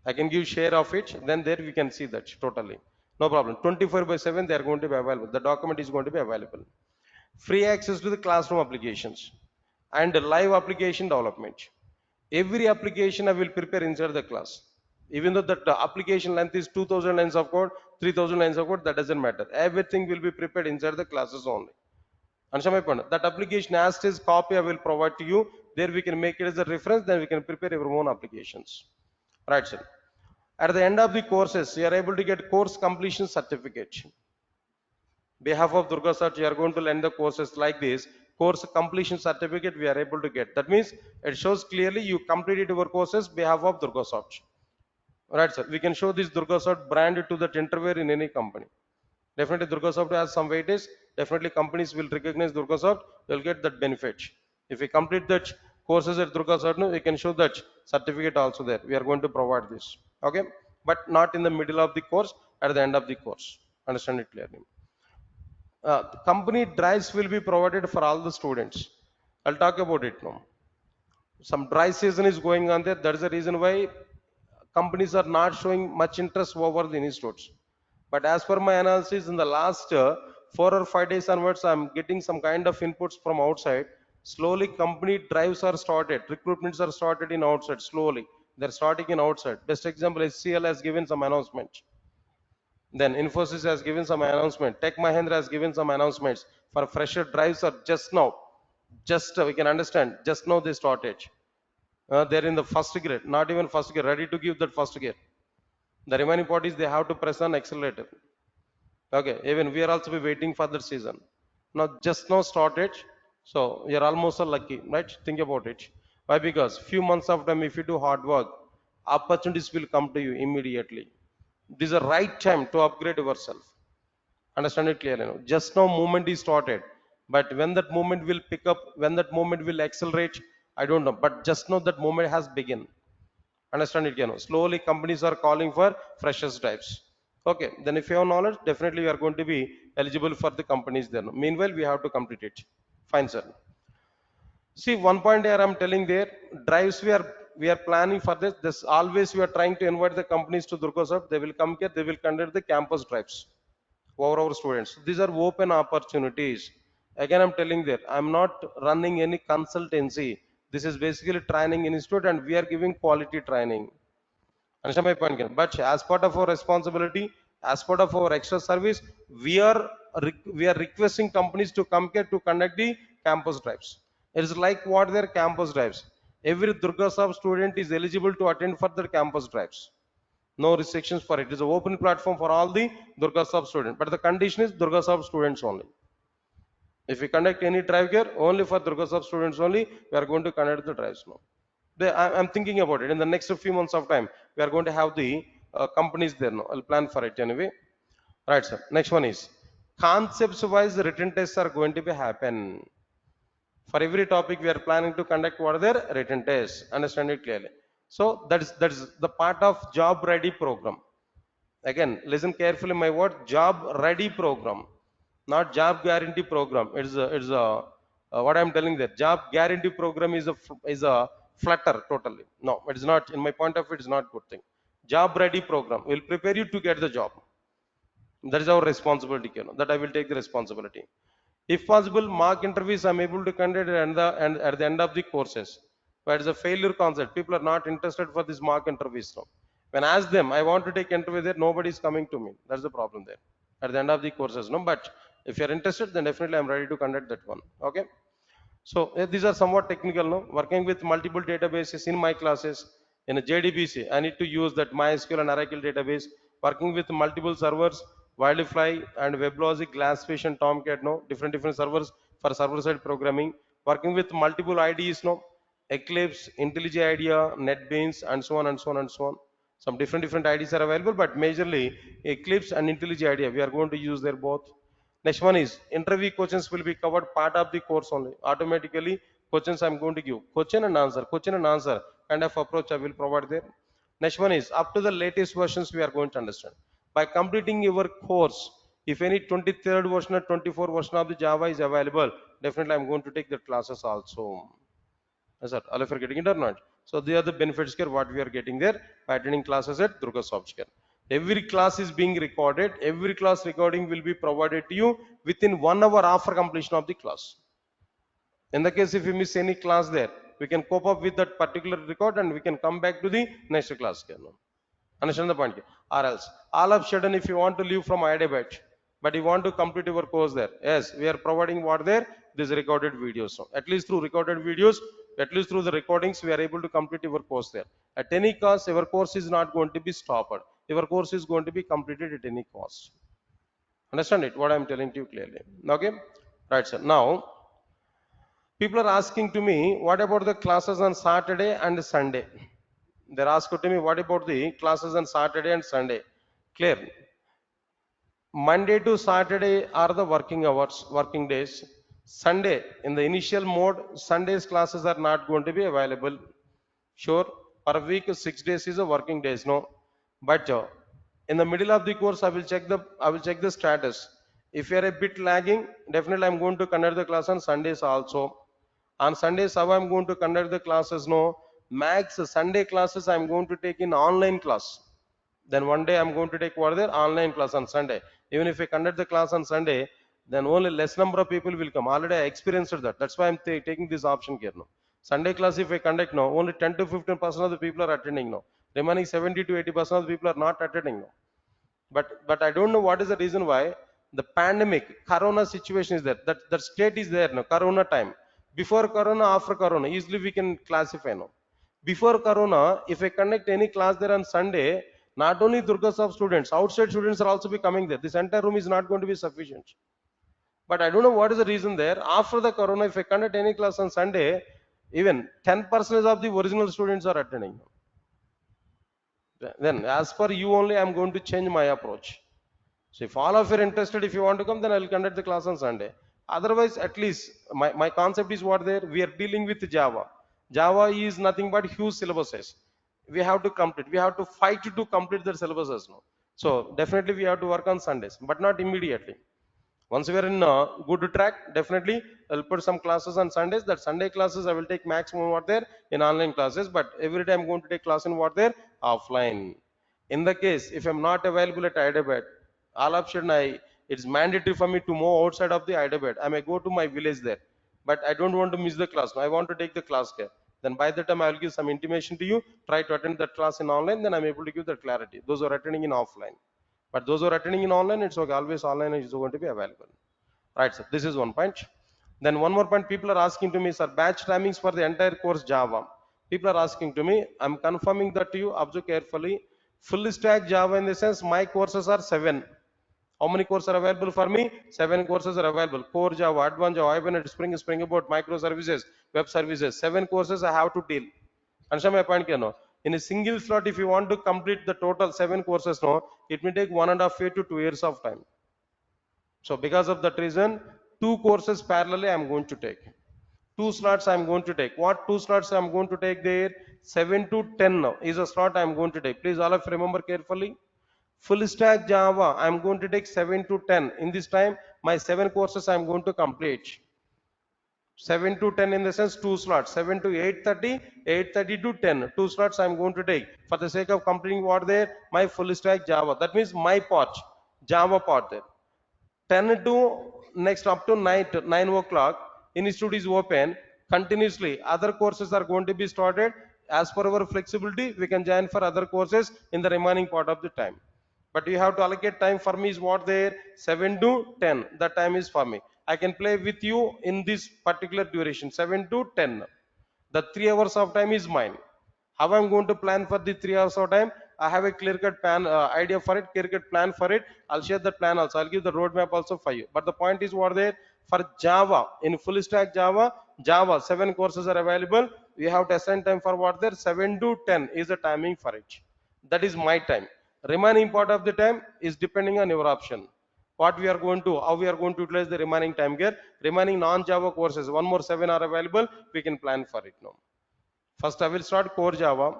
I can give share of it, then there we can see that totally. No problem. 24/7 they are going to be available. The document is going to be available. Free access to the classroom applications and live application development. Every application I will prepare inside the class. Even though that application length is 2000 lines of code, 3000 lines of code, that doesn't matter. Everything will be prepared inside the classes only. Understand my point? That application as is copy I will provide to you. There we can make it as a reference, then we can prepare our own applications. Right, sir. At the end of the courses, you are able to get course completion certificate. Behalf of Durgasoft, you are going to learn the courses like this. Course completion certificate we are able to get. That means it shows clearly you completed your courses behalf of Durgasoft. Right, sir. We can show this Durgasoft brand to that interviewer in any company. Definitely Durgasoft has some weightage. Definitely companies will recognize Durgasoft. You'll get that benefit. If we complete that courses at Durgasoft, no, we can show that certificate also there. We are going to provide this. Okay, but not in the middle of the course. At the end of the course. Understand it clearly. Company drives will be provided for all the students. I'll talk about it now. Some dry season is going on there. That is the reason why companies are not showing much interest over the institutes. But as per my analysis, in the last 4 or 5 days onwards, I'm getting some kind of inputs from outside. Slowly, company drives are started, recruitments are started in outside. Slowly, they're starting in outside. Best example, HCL has given some announcement. Then Infosys has given some announcement. Tech Mahindra has given some announcements for fresher drives are just now. Just we can understand. Just now they started. They're in the first grade, not even first grade, ready to give that first grade. The remaining parties they have to press on accelerator. Okay, even we are also be waiting for that season. Now just now started, so you're almost lucky, right? Think about it. Why? Because few months of time, if you do hard work, opportunities will come to you immediately. This is the right time to upgrade yourself. Understand it clearly now. Just now movement is started, but when that movement will pick up, when that movement will accelerate, I don't know. But just now that movement has begun. Understand it, you know. Slowly companies are calling for freshers drives. Okay, then if you have knowledge, definitely you are going to be eligible for the companies there. Meanwhile, we have to complete it. Fine, sir. See, one point here I'm telling there, drives we are planning for this. This always we are trying to invite the companies to Durgasoft. They will come here, they will conduct the campus drives over our students. These are open opportunities. Again, I'm telling there, I'm not running any consultancy. This is basically training institute and we are giving quality training. Understand my point? Again? But as part of our responsibility, as part of our extra service, we are requesting companies to come here to conduct the campus drives. It is like what their campus drives. Every Durgasoft student is eligible to attend for the campus drives. No restrictions for it. It is an open platform for all the Durgasoft students. But the condition is Durgasoft students only. If we conduct any drive here, only for Durgasoft students only, we are going to conduct the drives now. I'm thinking about it. In the next few months of time, we are going to have the companies there now. I'll plan for it anyway. Right, sir. Next one is concepts-wise written tests are going to be happen. For every topic, we are planning to conduct what are their written tests. Understand it clearly. So that is the part of job ready program. Again, listen carefully my word, job ready program, not job guarantee program. It's a what I'm telling that job guarantee program is a flutter totally. No, it is not. In my point of view, it is not good thing. Job ready program will prepare you to get the job. That is our responsibility, you know, that I will take the responsibility. If possible, mock interviews I'm able to conduct and at the end of the courses. But it's a failure concept. People are not interested for this mock interviews now. When I ask them, I want to take interview there, nobody is coming to me. That's the problem there. At the end of the courses, no. But if you're interested, then definitely I'm ready to conduct that one. Okay. So these are somewhat technical, no? Working with multiple databases in my classes in a JDBC, I need to use that MySQL and Oracle database. Working with multiple servers, Wildfly and WebLogic, Glassfish and Tomcat, no? Different servers for server-side programming. Working with multiple IDEs, no? Eclipse, IntelliJ IDEA, NetBeans, and so on and so on and so on. Some different IDs are available, but majorly Eclipse and IntelliJ IDEA. We are going to use their both. Next one is interview questions will be covered part of the course only. Automatically questions I'm going to give. Question and answer kind of approach I will provide there. Next one is up to the latest versions we are going to understand. By completing your course, if any 23rd version or 24th version of the Java is available, definitely I'm going to take the classes also. Yes, sir. All of you are getting it or not? So they are the benefits here what we are getting there by attending classes at Durgasoft here. Every class is being recorded. Every class recording will be provided to you within 1 hour after completion of the class. In the case if you miss any class there, we can cope up with that particular record and we can come back to the next class. Understand the point? Or else, all of sudden, if you want to leave from Hyderabad, but you want to complete your course there, yes, we are providing what there, these recorded videos. So at least through recorded videos, at least through the recordings, we are able to complete your course there. At any cost, your course is not going to be stopped. Your course is going to be completed at any cost. Understand it? What I am telling to you clearly. Okay? Right, sir. Now, people are asking to me, what about the classes on Saturday and Sunday? They're asking to me, what about the classes on Saturday and Sunday? Clear. Monday to Saturday are the working hours, working days. Sunday, in the initial mode, Sunday's classes are not going to be available. Sure, per week 6 days is a working days, no. But in the middle of the course, I will check the status. If you are a bit lagging, definitely I'm going to conduct the class on Sundays also. On Sundays, how I'm going to conduct the classes? No, max Sunday classes I'm going to take in online class. Then one day I'm going to take what their online class on Sunday. Even if I conduct the class on Sunday, then only less number of people will come. Already I experienced that. That's why I'm taking this option here now. Sunday class if I conduct now, only 10 to 15% of the people are attending now. Remaining 70 to 80% of the people are not attending now. But I don't know what is the reason why the pandemic, Corona situation is there. That state is there now. Corona time. Before Corona, after Corona, easily we can classify now. Before Corona, if I conduct any class there on Sunday, not only Durgasoft students, outside students are also be coming there. This entire room is not going to be sufficient. But I don't know what is the reason there. After the Corona, if I conduct any class on Sunday, even 10% of the original students are attending. Then, as per you only, I'm going to change my approach. So if all of you are interested, if you want to come, then I will conduct the class on Sunday. Otherwise, at least my concept is what there, we are dealing with Java. Java is nothing but huge syllabuses. We have to complete, we have to fight to complete the syllabuses now. So definitely we have to work on Sundays, but not immediately. Once we are in a good track, definitely I'll put some classes on Sundays. That Sunday classes I will take maximum what there in online classes, but every day I'm going to take class in what there offline. In the case if I'm not available at Hyderabad, all option it's mandatory for me to move outside of the Hyderabad. I may go to my village there, but I don't want to miss the class. I want to take the class here. Then by the time I will give some intimation to you, try to attend that class in online, then I'm able to give that clarity. Those who are attending in offline. But those who are attending in online, it's okay. Always online is going to be available. Right, sir. This is one point. Then one more point, people are asking to me, sir, batch timings for the entire course Java. People are asking to me, I'm confirming that to you, observe carefully. Full stack Java in the sense, my courses are 7. How many courses are available for me? 7 courses are available. Core Java, Advanced Java, Hibernate, Spring Boot, microservices, web services. 7 courses I have to deal. Understand my point? No? In a single slot, if you want to complete the total 7 courses, no, it may take 1.5 year to 2 years of time. So because of that reason, 2 courses parallelly I am going to take. 2 slots I am going to take. What 2 slots I am going to take there? 7 to 10 now is a slot I am going to take. Please all of you remember carefully. Full stack Java I am going to take 7 to 10. In this time, my 7 courses I am going to complete. 7 to 10 in the sense 2 slots, 7 to 8:30, 8:30 to 10, 2 slots I'm going to take for the sake of completing what there, my full stack Java. That means my part, Java part there. 10 to next up to 9 o'clock, institute is open continuously. Other courses are going to be started. As per our flexibility, we can join for other courses in the remaining part of the time. But you have to allocate time for me is what there 7 to 10. That time is for me. I can play with you in this particular duration 7 to 10. The 3 hours of time is mine. How I'm going to plan for the 3 hours of time? I have a clear-cut plan idea for it, clear-cut plan for it. I'll share that plan also. I'll give the roadmap also for you. But the point is what there for Java in full stack Java, 7 courses are available. We have to assign time for what there 7 to 10 is the timing for it. That is my time. Remaining part of the time is depending on your option. What we are going to, how we are going to utilize the remaining time here. Remaining non-Java courses, 1 more 7 are available. We can plan for it now. First, I will start core Java.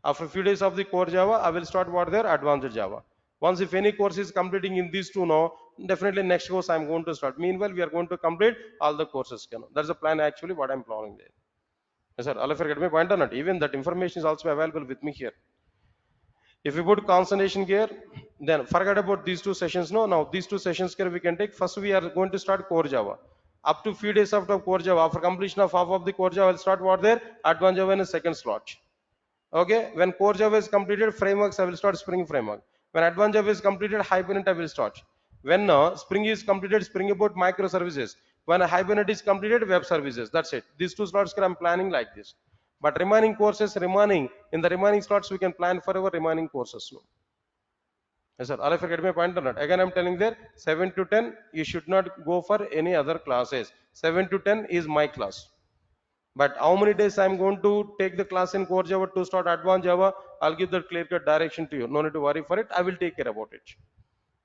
After a few days of the core Java, I will start what there advanced Java. Once if any course is completing in these two now, definitely next course I am going to start. Meanwhile, we are going to complete all the courses. That's the plan actually what I am planning there. Yes, sir. All of you get my point or not? Even that information is also available with me here. If we put concentration here, then forget about these 2 sessions. No, now these 2 sessions here we can take. First, we are going to start core Java. Up to few days after core Java, after completion of half of the core Java, I will start what there? Advanced Java in a second slot. Okay, when core Java is completed, frameworks I will start Spring framework. When advanced Java is completed, Hibernate I will start. When Spring is completed, Spring Boot microservices. When Hibernate is completed, web services. That's it. These two slots I'm planning like this. But remaining courses, remaining in the remaining slots, we can plan for our remaining courses. No? Yes, sir. All of you get my point or not? Again, I'm telling there 7 to 10, you should not go for any other classes. 7 to 10 is my class. But how many days I'm going to take the class in core Java to start advanced Java, I'll give the clear cut direction to you. No need to worry for it. I will take care about it.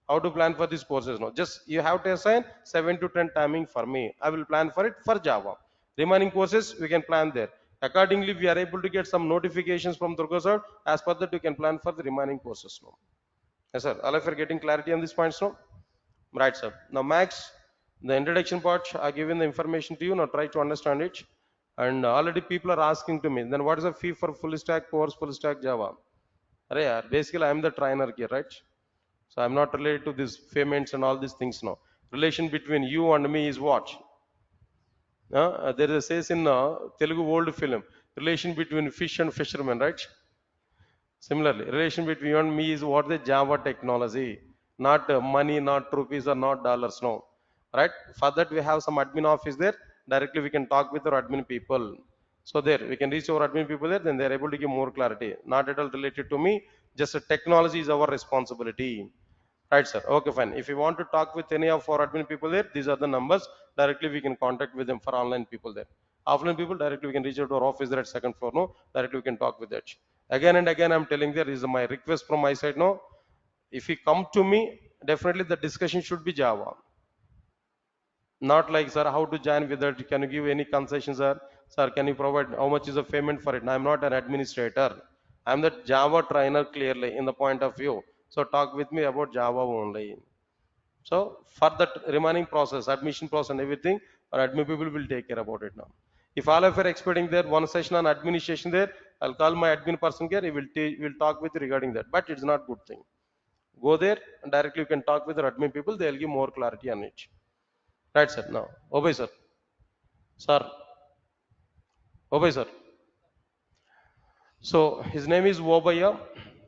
How to plan for these courses now? Just you have to assign 7 to 10 timing for me. I will plan for it for Java. Remaining courses we can plan there. Accordingly, we are able to get some notifications from Durgasoft. As per that, you can plan for the remaining courses now. Yes, sir. All of you are getting clarity on these points now? Right, sir. Now, Max, the introduction part, I given the information to you. Now, try to understand it. And already people are asking to me, then what is the fee for full stack course, full stack Java? Arey, yaar, basically, I am the trainer here, right? So, I'm not related to these payments and all these things now. Relation between you and me is what? There is a says in Telugu old film, relation between fish and fisherman, right? Similarly, relation between you and me is what the Java technology, not money, not rupees or not dollars. No, right? For that we have some admin office there. Directly we can talk with our admin people. So there we can reach our admin people there. Then they are able to give more clarity. Not at all related to me. Just technology is our responsibility. Right, sir. Okay, fine. If you want to talk with any of our admin people there, these are the numbers. Directly we can contact with them for online people there. Offline people, directly we can reach out to our office there at second floor. No, directly we can talk with that. Again and again, I'm telling there is my request from my side. No, if you come to me, definitely the discussion should be Java. Not like, sir, how to join with that? Can you give any concessions, sir? Sir, can you provide how much is the payment for it? I'm not an administrator. I'm the Java trainer clearly in the point of view. So talk with me about Java only. So for that remaining process, admission process and everything, our admin people will take care about it now. If all of you are expecting there one session on administration there, I'll call my admin person here. He will talk with you regarding that. But it's not good thing. Go there and directly you can talk with the admin people. They'll give more clarity on it. Right, sir. Now, obey, sir. Sir, obey, sir. So his name is Wobaya.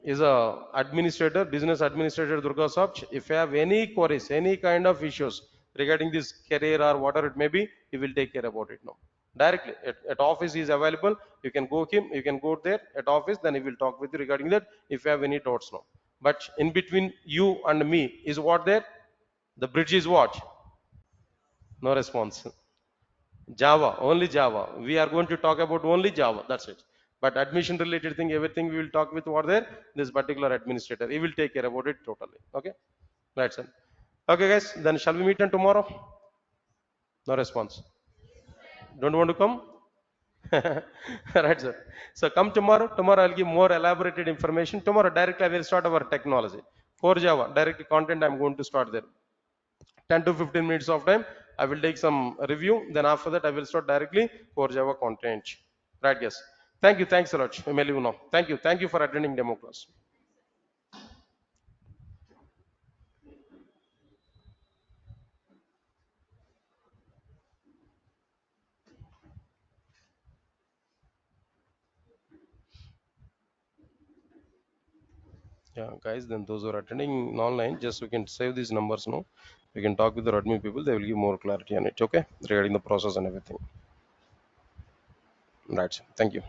Is a administrator, business administrator Durgasoft. If you have any queries, any kind of issues regarding this career or whatever it may be, he will take care about it now. Directly at office he is available. You can go him, you can go there at office, then he will talk with you regarding that if you have any doubts now. But in between you and me is what there? The bridge is what? No response. Java, only Java. We are going to talk about only Java. That's it. But admission related thing, everything we will talk with what there? This particular administrator. He will take care about it totally. Okay? Right, sir. Okay, guys. Then shall we meet on tomorrow? No response. Don't want to come? Right, sir. So come tomorrow. Tomorrow I'll give more elaborated information. Tomorrow directly I will start our technology. Core Java, direct content I'm going to start there. 10 to 15 minutes of time. I will take some review. Then after that, I will start directly for Java content. Right, yes. Thank you. Thanks a lot. May you know. Thank you. Thank you for attending demo class. Yeah, guys, then those who are attending online, just we can save these numbers, no? We can talk with the admin people. They will give more clarity on it, okay? Regarding the process and everything. Right. Thank you.